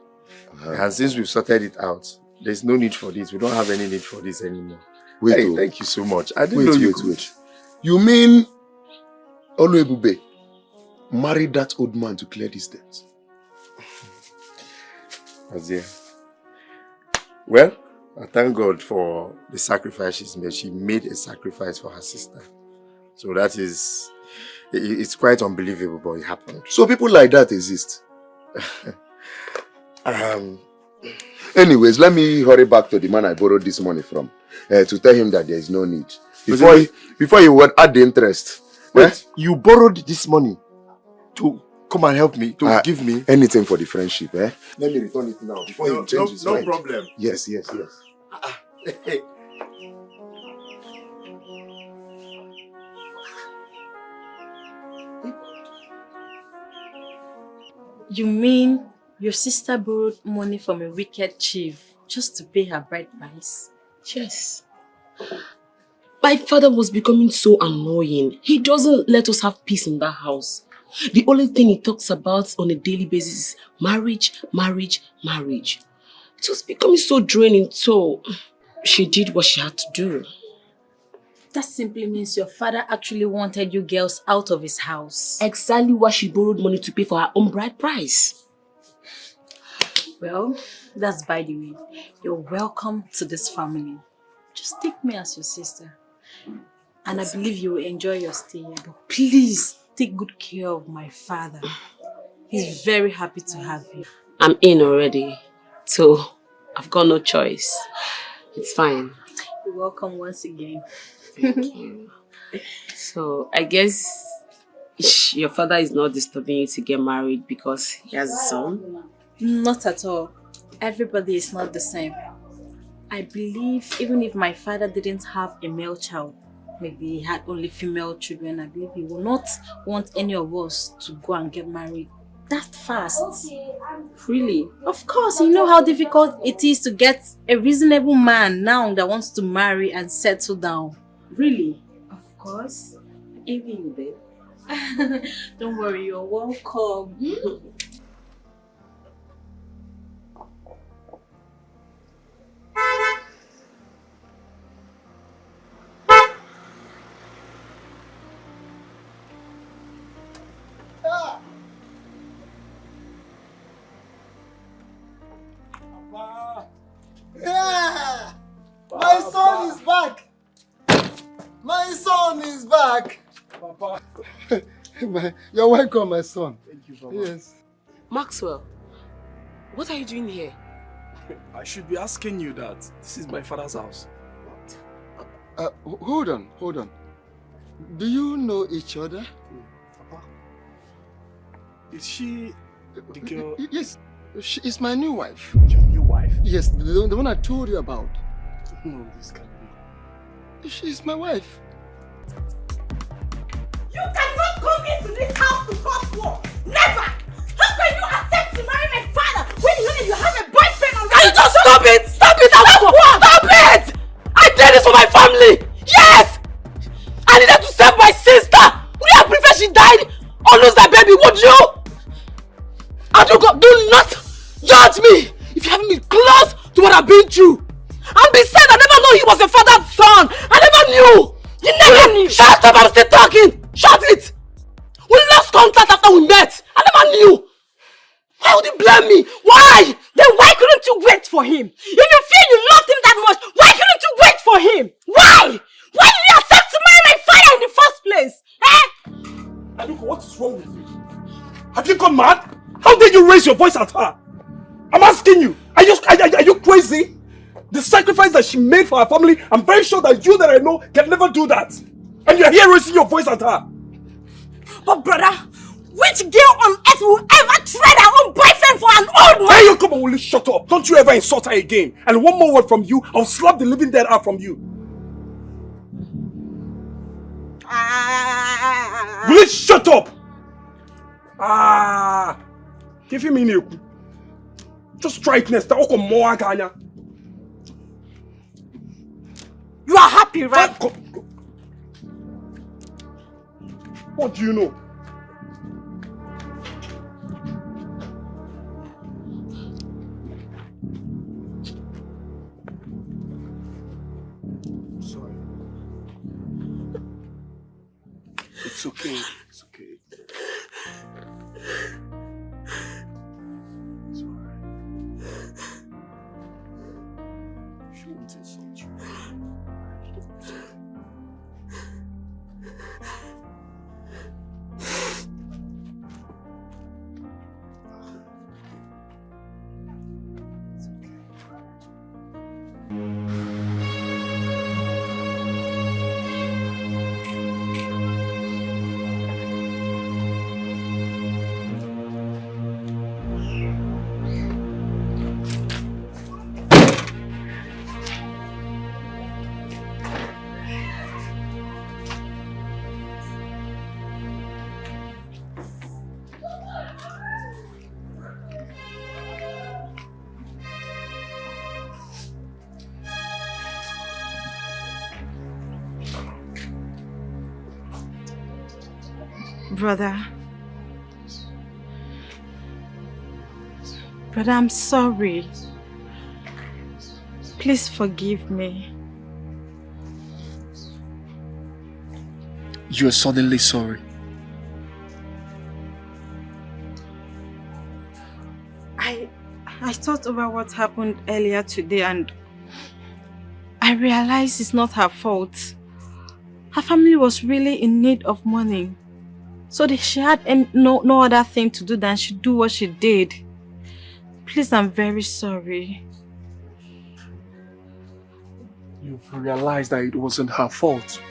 Speaker 1: And since we've sorted it out, there's no need for this. We don't have any need for this anymore.
Speaker 6: Wait,
Speaker 1: thank you so much. I didn't know you could.
Speaker 6: Wait. You mean Oluebube married that old man to clear this debt?
Speaker 1: Well, I thank God for the sacrifice she's made. She made a sacrifice for her sister. So that is, it's quite unbelievable, but it happened.
Speaker 6: So people like that exist. Anyways, let me hurry back to the man I borrowed this money from to tell him that there is no need. Before you would add the interest.
Speaker 1: Wait, you borrowed this money to come and help me, to give me?
Speaker 6: Anything for the friendship, Let me return it now before he changes his mind.
Speaker 1: No problem.
Speaker 6: Yes.
Speaker 15: You mean your sister borrowed money from a wicked chief just to pay her bride price?
Speaker 8: Yes. My father was becoming so annoying. He doesn't let us have peace in that house. The only thing he talks about on a daily basis is marriage. It was becoming so draining, so she did what she had to do.
Speaker 15: That simply means your father actually wanted you girls out of his house.
Speaker 8: Exactly why she borrowed money to pay for her own bride price.
Speaker 15: Well, that's by the way. You're welcome to this family. Just take me as your sister. And I believe you will enjoy your stay here. But please, take good care of my father. He's very happy to have you.
Speaker 8: I'm in already, so I've got no choice. It's fine.
Speaker 15: You're welcome once again.
Speaker 8: Thank you. So, I guess your father is not disturbing you to get married because he has a son?
Speaker 15: Not at all. Everybody is not the same. I believe even if my father didn't have a male child, maybe he had only female children, I believe he will not want any of us to go and get married that fast.
Speaker 8: Really?
Speaker 15: Of course, you know how difficult it is to get a reasonable man now that wants to marry and settle down.
Speaker 8: Really?
Speaker 15: Of course.
Speaker 8: Even you, babe.
Speaker 15: Don't worry, you're welcome.
Speaker 14: Yeah! My son is back! My son is back!
Speaker 9: Papa.
Speaker 14: You're welcome, my son.
Speaker 9: Thank you, Papa.
Speaker 14: Yes.
Speaker 8: Maxwell, what are you doing here?
Speaker 10: I should be asking you that. This is my father's house.
Speaker 14: Hold on. Do you know each other?
Speaker 10: Papa. Is she the girl?
Speaker 14: Yes. She is my new wife.
Speaker 10: Your new wife?
Speaker 14: Yes, the one I told you about.
Speaker 10: No, this can't be.
Speaker 14: She's my wife.
Speaker 16: You cannot come into this house to cause war! Never! How can you accept to marry my father when you know that you have a boyfriend already?
Speaker 8: Can you just stop it! Stop it! Stop it! I did this for my family! Yes! I needed to save my sister! Would you have preferred she died or lose that baby, would you? And do not judge me if you haven't been close to what I've been through. And besides, I never knew he was a father's son. I never knew. You never knew. Shut up, I'm still talking. Shut it. We lost contact after we met. I never knew. Why would you blame me? Why?
Speaker 16: Then why couldn't you wait for him? If you feel you loved him that much, why couldn't you wait for him? Why? Why did you accept to marry my father in the first place? Eh?
Speaker 10: Aduko, what is wrong with you? Have you gone mad? How dare you raise your voice at her? I'm asking you, are you crazy? The sacrifice that she made for her family, I'm very sure that you that I know can never do that. And you're here raising your voice at her.
Speaker 16: But brother, which girl on earth will ever trade her own boyfriend for an old man?
Speaker 10: Hey, you come on, will you shut up? Don't you ever insult her again. And one more word from you, I'll slap the living dead out from you. Will you shut up? Give him in. Just try it next time.
Speaker 16: You are happy, right?
Speaker 10: What do you know? Sorry. It's okay. It's okay. It's alright. She won't insult you.
Speaker 15: Brother, I'm sorry. Please forgive me.
Speaker 10: You're suddenly sorry.
Speaker 15: I thought over what happened earlier today and I realized it's not her fault. Her family was really in need of money. So she had no other thing to do than she do what she did. Please, I'm very sorry.
Speaker 10: You've realized that it wasn't her fault.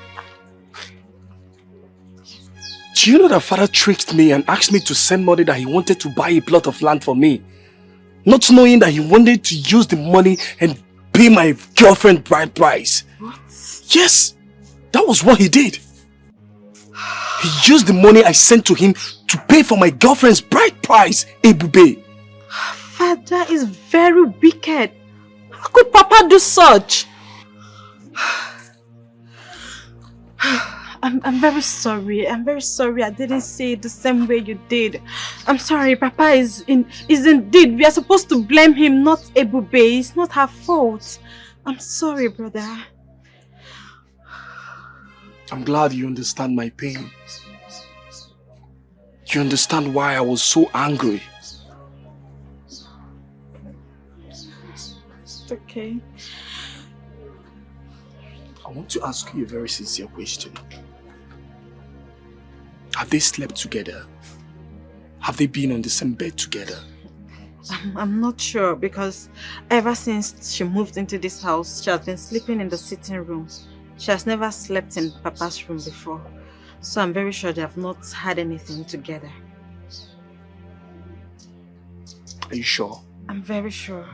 Speaker 10: Do you know that father tricked me and asked me to send money that he wanted to buy a plot of land for me? Not knowing that he wanted to use the money and pay my girlfriend bride price.
Speaker 16: What?
Speaker 10: Yes, that was what he did. He used the money I sent to him to pay for my girlfriend's bride price, Ebube.
Speaker 16: Father is very wicked. How could Papa do such? I'm very sorry. I'm very sorry. I didn't say it the same way you did. I'm sorry. Papa is indeed. We are supposed to blame him, not Ebube. It's not her fault. I'm sorry, brother.
Speaker 10: I'm glad you understand my pain. You understand why I was so angry.
Speaker 16: It's okay.
Speaker 10: I want to ask you a very sincere question. Have they slept together? Have they been on the same bed together?
Speaker 16: I'm not sure because ever since she moved into this house, she has been sleeping in the sitting room. She has never slept in Papa's room before. So I'm very sure they have not had anything together.
Speaker 10: Are you sure?
Speaker 16: I'm very sure.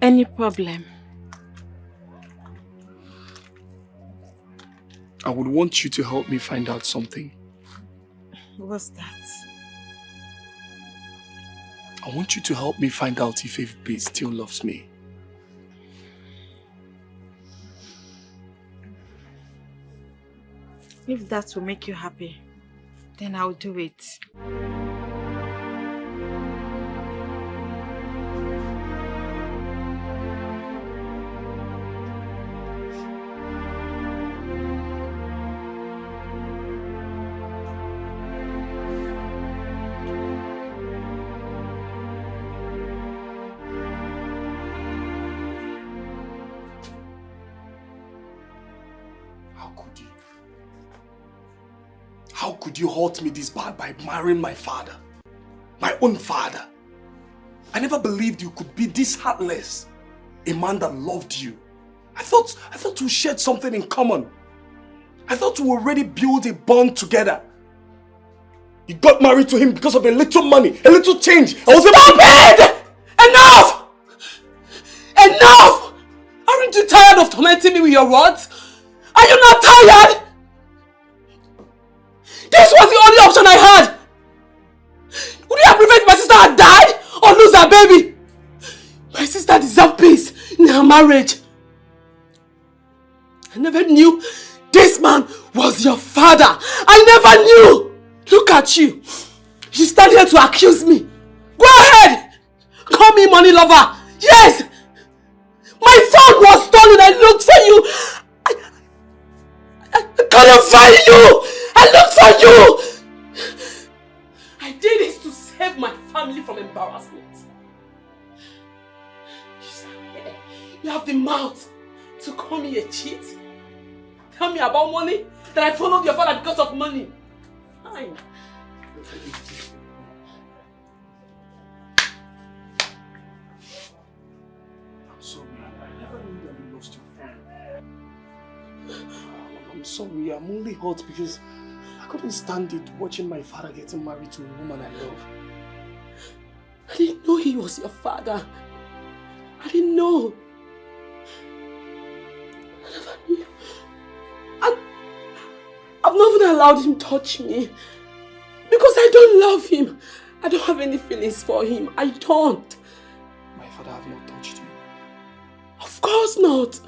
Speaker 16: Any problem?
Speaker 10: I would want you to help me find out something.
Speaker 16: What's that?
Speaker 10: I want you to help me find out if Ebube still loves me.
Speaker 16: If that will make you happy, then I'll do it.
Speaker 10: How could you hurt me this bad by marrying my father? My own father. I never believed you could be this heartless. A man that loved you. I thought we shared something in common. I thought we already built a bond together. You got married to him because of a little money, a little change. I was Stop it! Enough! Enough! Aren't you tired of tormenting me with your words? Are you not tired? This was the only option I had! Would you have preferred my sister had died or lose her baby? My sister deserved peace in her marriage. I never knew this man was your father. I never knew! Look at you. You stand here to accuse me. Go ahead! Call me money lover. Yes! My phone was stolen. I looked for you. I couldn't find you. I looked for you! I did this to save my family from embarrassment. You have the mouth to call me a cheat? Tell me about money? That I followed your father because of money? Fine. I'm sorry. I never knew that you lost your father. I'm sorry. I'm only hurt because I couldn't stand it watching my father getting married to a woman I love. I didn't know he was your father. I didn't know. I never knew. And I've not even allowed him to touch me. Because I don't love him. I don't have any feelings for him. I don't. My father have not touched you? Of course not.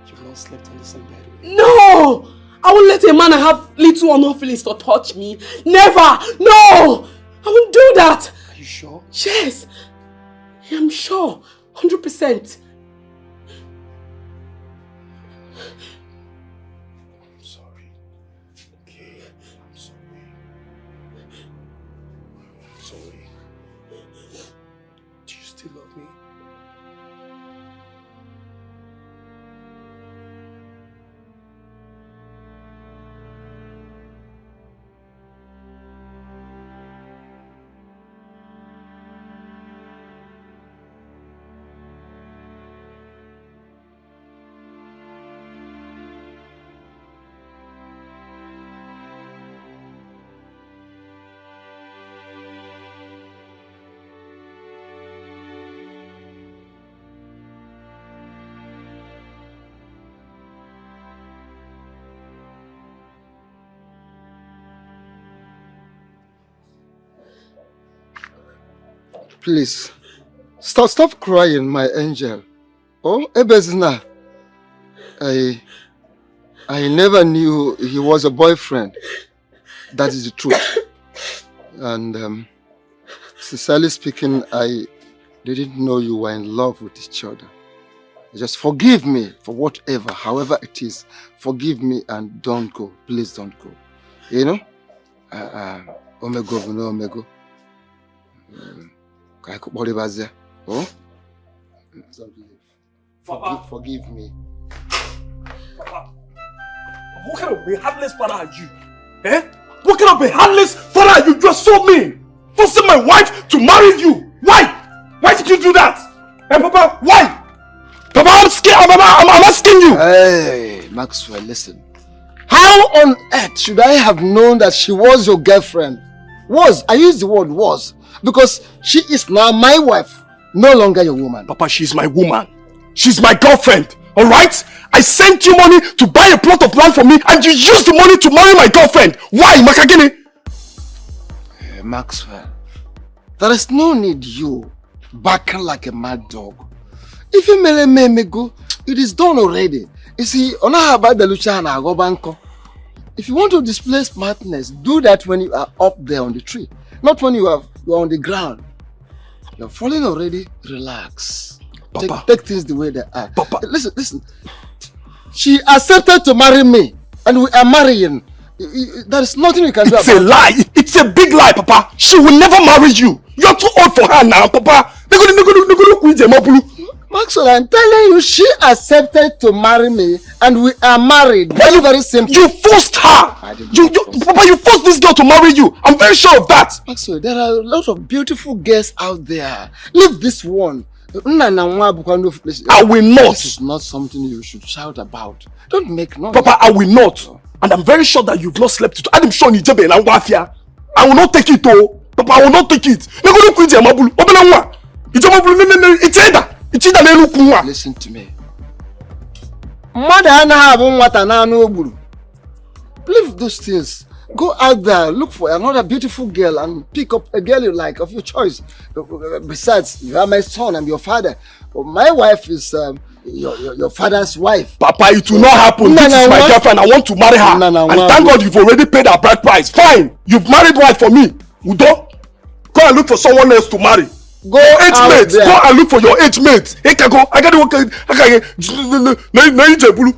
Speaker 10: You've not slept on the same bed with him? No! I won't let a man I have little or no feelings for touch me. Never! No! I won't do that! Are you sure? Yes! I'm sure. 100%. I'm sorry. Okay, I'm sorry. I'm sorry. Do you still love me?
Speaker 14: Please, stop crying, my angel. Oh, Ebezina, I never knew he was a boyfriend. That is the truth. And sincerely speaking, I didn't know you were in love with each other. Just forgive me for whatever, however it is. Forgive me and don't go. Please don't go. You know? Omego, no Omego. Oh? Forgive me.
Speaker 10: Papa, what kind of a heartless father are you? Eh? What kind of a heartless father are you? You're so mean! Forcing my wife to marry you! Why? Why did you do that? Eh, Papa, why? Papa, I'm scared. I'm asking you!
Speaker 14: Hey, Maxwell, listen. How on earth should I have known that she was your girlfriend? Was. I use the word was. Because she is now my wife, no longer your woman.
Speaker 10: Papa, she's my woman. She's my girlfriend. Alright? I sent you money to buy a plot of land for me and you used the money to marry my girlfriend. Why, Makagini?
Speaker 14: Hey, Maxwell, there is no need you barking like a mad dog. If you me go, it is done already. You see, if you want to display smartness, do that when you are up there on the tree, not when you are on the ground. You're falling already. Relax. Take things the way they are.
Speaker 10: Papa.
Speaker 14: Listen. She accepted to marry me, and we are marrying. There is nothing you can do.
Speaker 10: It's a lie. It's a big lie, Papa. She will never marry you. You're too old for her now, Papa.
Speaker 14: Maxwell, I'm telling you, she accepted to marry me, and we are married. Very simple.
Speaker 10: You forced her. Papa, you forced this girl to marry you. I'm very sure of that.
Speaker 14: Maxwell, there are a lot of beautiful girls out there. Leave this one. I will not.
Speaker 10: This
Speaker 14: is not something you should shout about. Don't make noise.
Speaker 10: Papa, I will not. And I'm very sure that you've not slept with I'm sure I will not take it, oh. Papa, I will not take it.
Speaker 14: Listen to me. Leave those things. Go out there, look for another beautiful girl and pick up a girl you like, of your choice. Besides, you are my son, I'm your father. My wife is your father's wife.
Speaker 10: Papa, it will not happen. This is my girlfriend. I want to marry her. And thank God you've already paid her bride price. Fine. You've married wife for me. Udo, go and look for someone else to marry.
Speaker 14: Go
Speaker 10: age mate. Go and look for your age mate. I got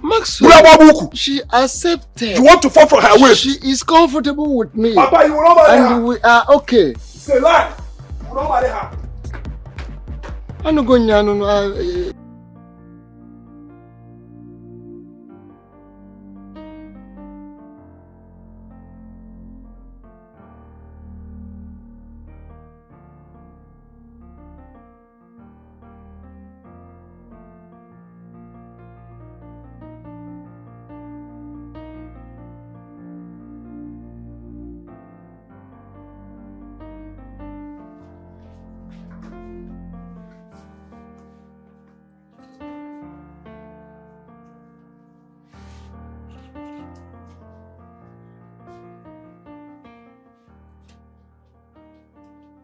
Speaker 14: Maxwell, she accepted.
Speaker 10: You want to fall from her waist?
Speaker 14: She is comfortable with me.
Speaker 10: Papa, you will not marry her.
Speaker 14: And we are okay.
Speaker 10: It's a lie. You will not marry her.
Speaker 14: I'm not going.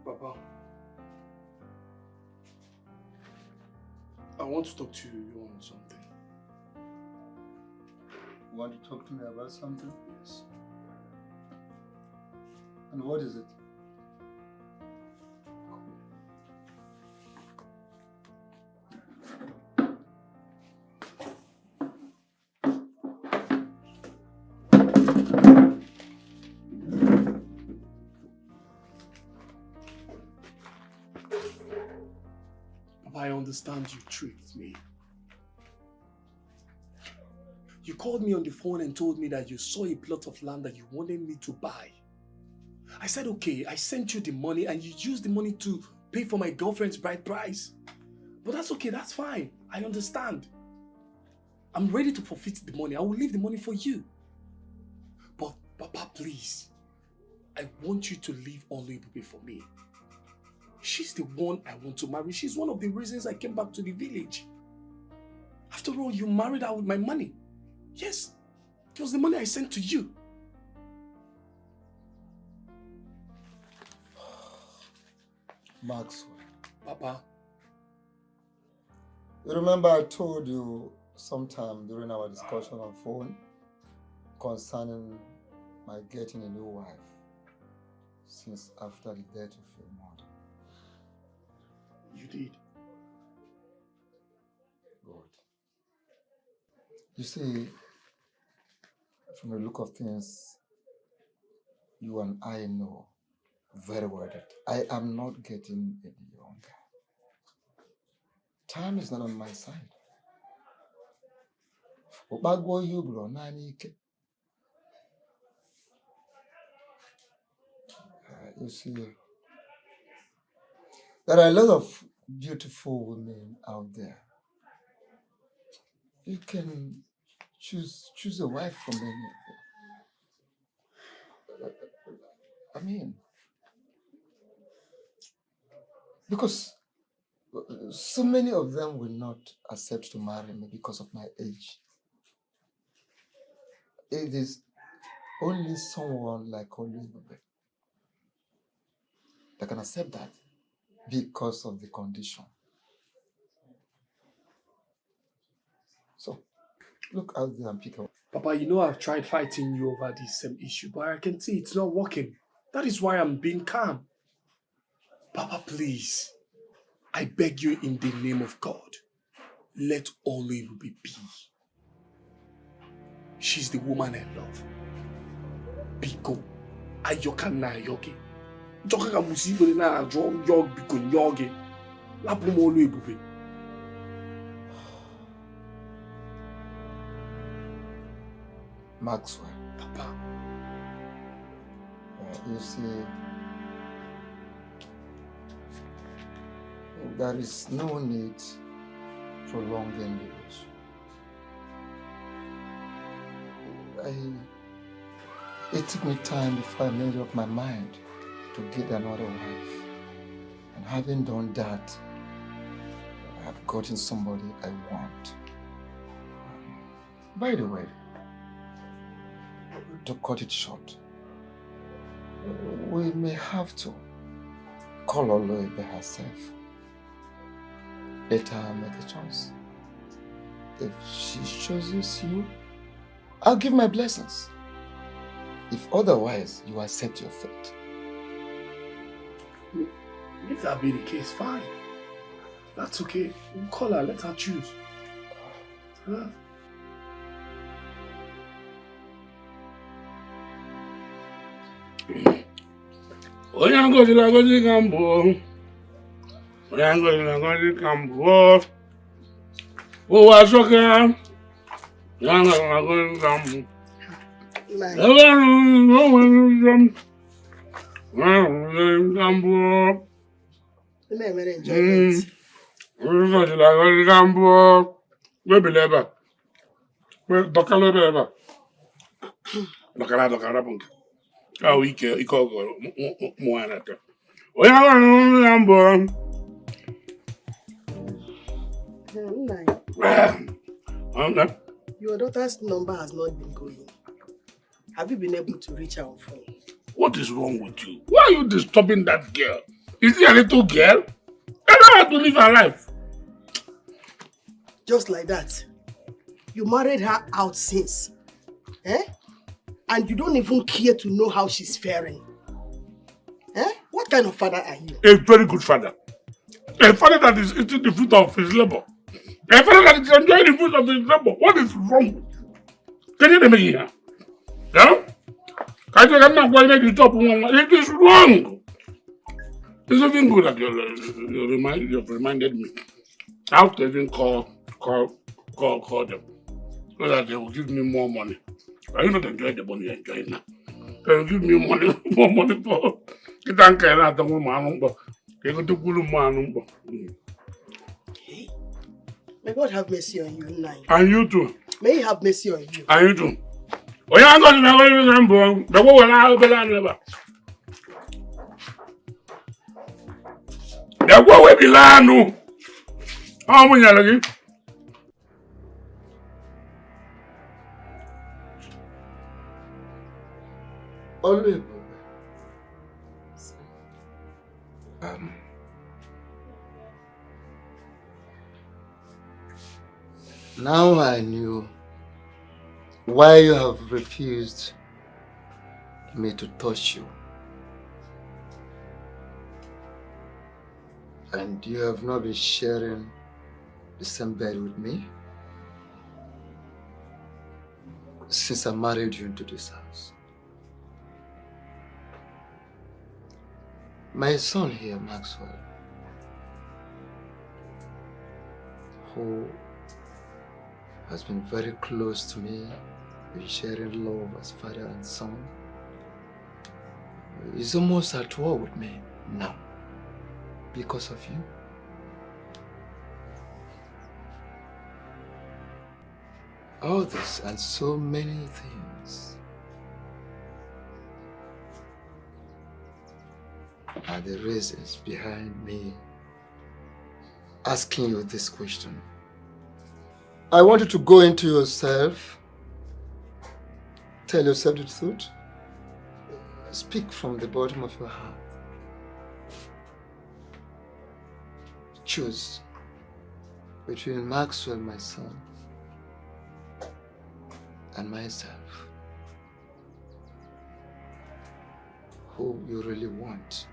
Speaker 10: Papa, I want to talk to you on something.
Speaker 14: You want to talk to me about something?
Speaker 10: Yes.
Speaker 14: And what is it?
Speaker 10: I understand you tricked me. You called me on the phone and told me that you saw a plot of land that you wanted me to buy. I said, okay, I sent you the money and you used the money to pay for my girlfriend's bride price. But that's okay, that's fine. I understand. I'm ready to forfeit the money. I will leave the money for you. But, Papa, please, I want you to leave Oluebube for me. She's the one I want to marry. She's one of the reasons I came back to the village. After all, you married her with my money. Yes, it was the money I sent to you.
Speaker 14: Maxwell,
Speaker 10: Papa.
Speaker 14: You remember I told you sometime during our discussion on phone concerning my getting a new wife since after the death of your mother?
Speaker 10: You did.
Speaker 14: Good. You see, from the look of things, you and I know very well that I am not getting any younger. Time is not on my side. You see, there are a lot of beautiful women out there. You can choose a wife from any. I mean, because so many of them will not accept to marry me because of my age. It is only someone like Oluwebe that can accept that because of the condition. So, look out there and pick up.
Speaker 10: Papa, you know I've tried fighting you over this same issue, but I can see it's not working. That is why I'm being calm. Papa, please. I beg you in the name of God. Let Oluwebe be. She's the woman I love. Biko. Ayoka na yogi. Joka ka musibo na yog biko nyogi. Lapu mo Oluwebe.
Speaker 14: Maxwell.
Speaker 10: Papa.
Speaker 14: You see, there is no need prolonging the relation. It took me time before I made up my mind to get another wife. And having done that, I've gotten somebody I want. By the way, to cut it short, we may have to call Oluwebe herself. Let her make a choice. If she chooses you, I'll give my blessings. If otherwise, you accept your fate.
Speaker 10: If that be the case, fine. That's okay. We'll call her, let her choose. Huh?
Speaker 4: Oyangozi Gambo. Oyangozi Gambo. Oh, what's okay? Oyangozi Gambo.
Speaker 3: Your daughter's number has not been going. Have you been able to reach her on phone?
Speaker 4: What is wrong with you? Why are you disturbing that girl? Is she a little girl? Allow her to live her life.
Speaker 3: Just like that. You married her out since. Eh? And you don't even care to know how she's faring. Eh? What kind of father are you?
Speaker 4: A very good father. A father that is eating the fruit of his labor. A father that is enjoying the fruit of his labor. What is wrong with you? Can you hear me here? Yeah? I'm not going to make you stop. It is wrong. It's even good that you've reminded me. I have to even call them so that they will give me more money. I will not enjoy the money you're enjoying now. They will give me money, more money for it. Can't care about the woman, but they go to Gulu.
Speaker 3: Hey, may God have mercy on you, Nai.
Speaker 4: And you too.
Speaker 3: May He have mercy on you.
Speaker 4: And you too. Oh, yeah, I'm going to go the woman will be never. The woman will be lanu. How many are you?
Speaker 14: Oluwebe. Now I knew why you have refused me to touch you. And you have not been sharing the same bed with me since I married you into this house. My son here, Maxwell, who has been very close to me, been sharing love as father and son, is almost at war with me now because of you. All this and so many things are the reasons behind me asking you this question. I want you to go into yourself, tell yourself the truth, speak from the bottom of your heart. Choose between Maxwell, my son, and myself. Who you really want.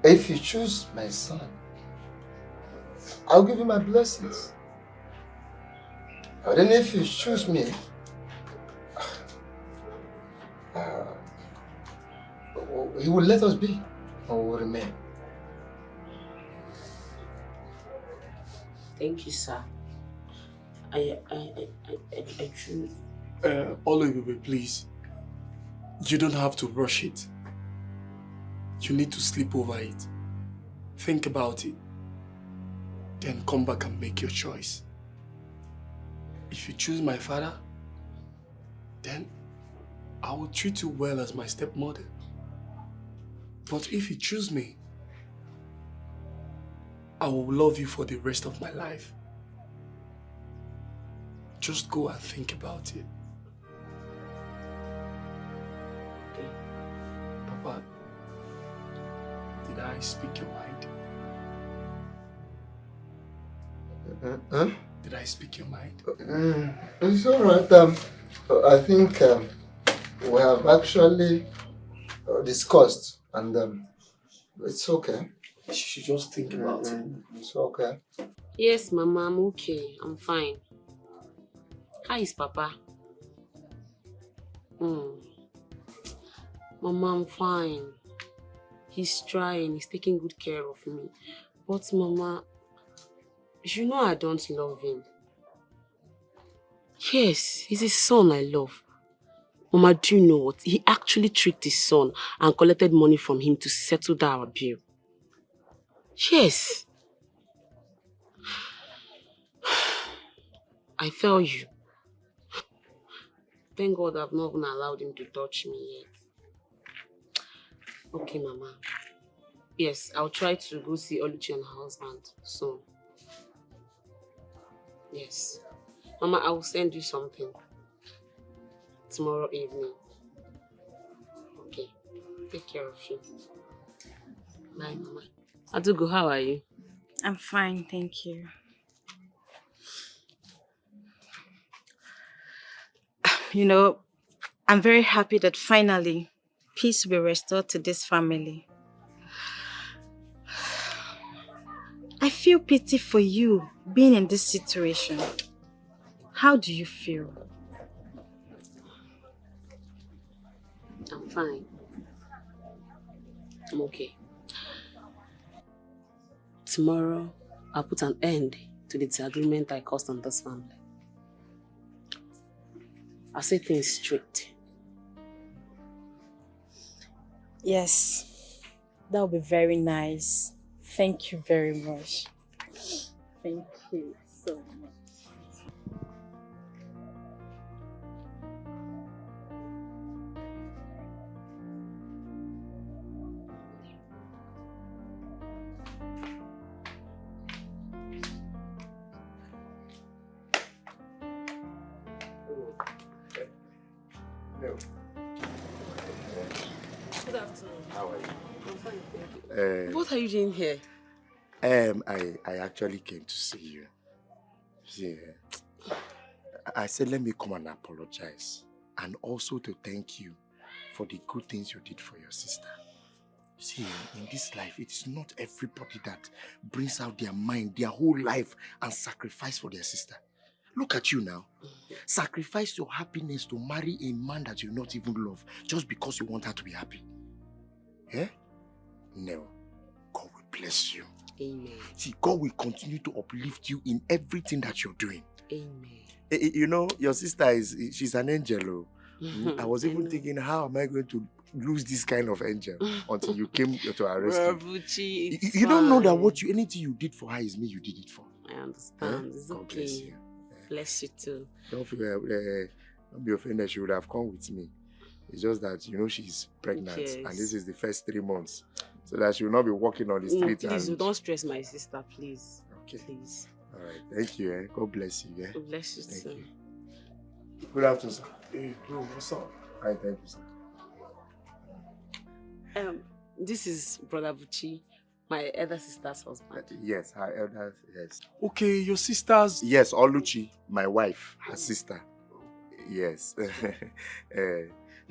Speaker 14: If you choose my son, I'll give you my blessings. But then if you choose me, he will let us be, or will remain.
Speaker 8: Thank you, sir. I choose.
Speaker 10: Oluwebe, please. You don't have to rush it. You need to sleep over it. Think about it. Then come back and make your choice. If you choose my father, then I will treat you well as my stepmother. But if you choose me, I will love you for the rest of my life. Just go and think about it. Papa, did I speak your mind? Did I speak your mind?
Speaker 14: It's all right. I think we have actually discussed, and it's okay.
Speaker 10: You should just think about it.
Speaker 14: It's okay.
Speaker 8: Yes, Mama, I'm okay. I'm fine. How is Papa? Mama, I'm fine. He's trying. He's taking good care of me. But Mama, you know I don't love him. Yes, he's a son I love. Mama, do you know what? He actually tricked his son and collected money from him to settle our bill. Yes. I tell you. Thank God I've not even allowed him to touch me yet. Okay, Mama. Yes, I'll try to go see Oluchi and her husband soon. Yes. Mama, I will send you something tomorrow evening. Okay. Take care of you. Bye, Mama. Adugo, how are you?
Speaker 16: I'm fine, thank you. You know, I'm very happy that finally peace will be restored to this family. I feel pity for you being in this situation. How do you feel?
Speaker 8: I'm fine. I'm okay. Tomorrow, I'll put an end to the disagreement I caused on this family. I'll say things straight.
Speaker 16: Yes, that would be very nice. Thank you very much. Thank you so much.
Speaker 8: Good afternoon.
Speaker 1: How are you?
Speaker 8: I'm fine, thank you. What are you doing here?
Speaker 1: I actually came to see you.
Speaker 6: Yeah. I said, let me come and apologize. And also to thank you for the good things you did for your sister. See, in this life, it is not everybody that brings out their mind, their whole life, and sacrifice for their sister. Look at you now. Sacrifice your happiness to marry a man that you not even love just because you want her to be happy. Yeah? No. God will bless you.
Speaker 8: Amen.
Speaker 6: See, God will continue to uplift you in everything that you're doing.
Speaker 8: Amen.
Speaker 6: You know, your sister she's an angel. I was even thinking, how am I going to lose this kind of angel until you came to our rescue? You don't know that anything you did for her is me you did it for.
Speaker 8: I understand. It's
Speaker 6: God
Speaker 8: okay.
Speaker 6: bless you.
Speaker 8: Bless you too.
Speaker 6: Don't be offended. She would have come with me. It's just that, you know, she's pregnant.
Speaker 8: Yes.
Speaker 6: And this is the first 3 months. So that she will not be walking on the street.
Speaker 8: Please, don't stress my sister, please.
Speaker 6: Okay.
Speaker 8: Please.
Speaker 6: All right. Thank you. God bless you.
Speaker 8: God bless you,
Speaker 6: Thank
Speaker 8: sir.
Speaker 6: you. Good afternoon, sir.
Speaker 10: Hey, bro, what's up?
Speaker 6: Hi, thank you, sir.
Speaker 8: This is Brother Buchi, my elder sister's husband.
Speaker 6: Yes, her elder, yes.
Speaker 10: Okay, your sister's...
Speaker 6: Yes, Oluchi, my wife, her sister. Yes.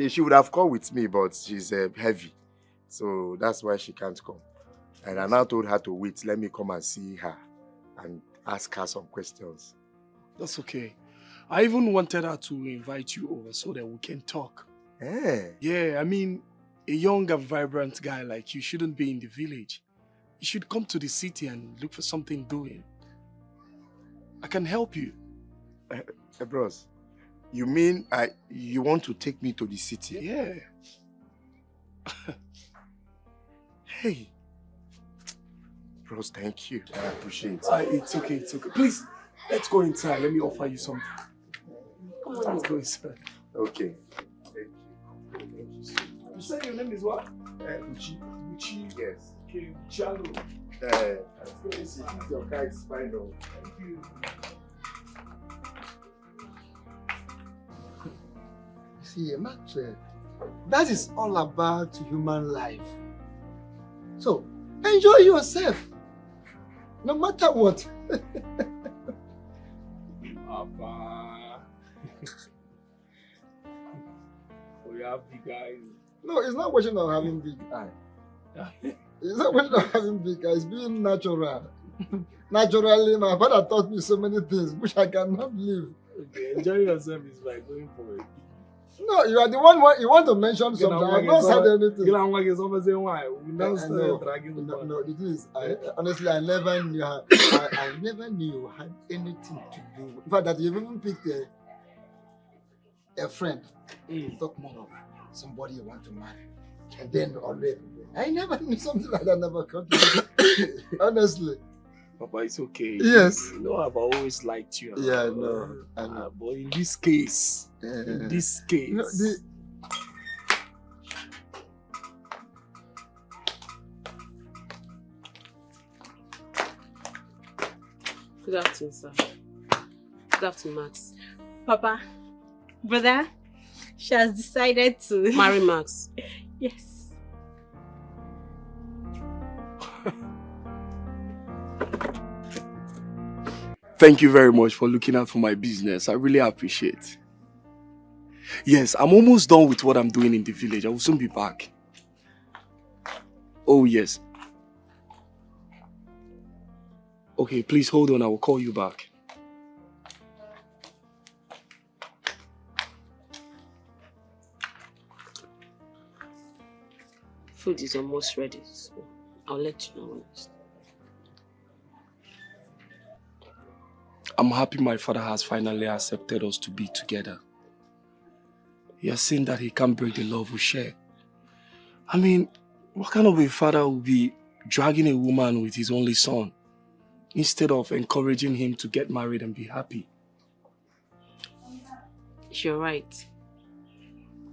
Speaker 6: She would have come with me, but she's heavy. So that's why she can't come. And I now told her to wait. Let me come and see her and ask her some questions.
Speaker 10: That's okay. I even wanted her to invite you over so that we can talk. Yeah, I mean, a young and vibrant guy like you shouldn't be in the village. You should come to the city and look for something doing. I can help you.
Speaker 6: Bros, you mean you want to take me to the city?
Speaker 10: Yeah.
Speaker 6: Hey. Bros, thank you. I appreciate it.
Speaker 10: It's okay, it's okay. Please, let's go inside. Let me offer you something. Come on, let's go inside.
Speaker 6: Okay.
Speaker 10: Thank you. You said your name is what?
Speaker 6: Uchi.
Speaker 10: Uchi.
Speaker 6: Yes.
Speaker 10: Okay, Chalo.
Speaker 6: Let's go inside. Your car is fine though.
Speaker 10: Thank you.
Speaker 14: See, Maxwell, that is all about human life. So, enjoy yourself, no matter what.
Speaker 10: Papa. We have big eyes.
Speaker 14: No, it's not question of having big eyes. It's not question of having big eyes. It's being natural. Naturally, my father taught me so many things which I cannot live.
Speaker 10: Okay, enjoy yourself is like going for it.
Speaker 14: No, you are the one you want to mention something. I have not said anything.
Speaker 10: No,
Speaker 14: the thing is, honestly, I never knew I never knew you had anything to do. In fact, that you even picked a friend. Talk more of somebody you want to marry. And then already. I never knew something like that never come to me. Honestly.
Speaker 10: Papa, it's okay.
Speaker 14: Yes.
Speaker 10: You know, I've always liked you.
Speaker 14: Yeah, I know.
Speaker 10: But in this case,
Speaker 14: You know,
Speaker 8: Good afternoon, sir. Good afternoon, Max.
Speaker 5: Papa, brother, she has decided to
Speaker 8: marry Max.
Speaker 5: Yes.
Speaker 10: Thank you very much for looking out for my business. I really appreciate it. Yes, I'm almost done with what I'm doing in the village. I will soon be back. Oh, yes. Okay, please hold on. I will call you back.
Speaker 8: Food is almost ready, so I'll let you know when it's done.
Speaker 10: I'm happy my father has finally accepted us to be together. He has seen that he can't break the love we share. I mean, what kind of a father would be dragging a woman with his only son instead of encouraging him to get married and be happy?
Speaker 8: You're right.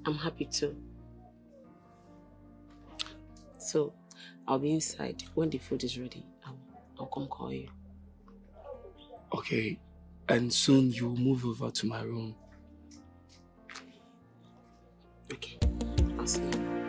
Speaker 8: I'm happy too. So, I'll be inside. When the food is ready, I'll come call you.
Speaker 10: Okay, and soon you'll move over to my room.
Speaker 8: Okay, I'll see you.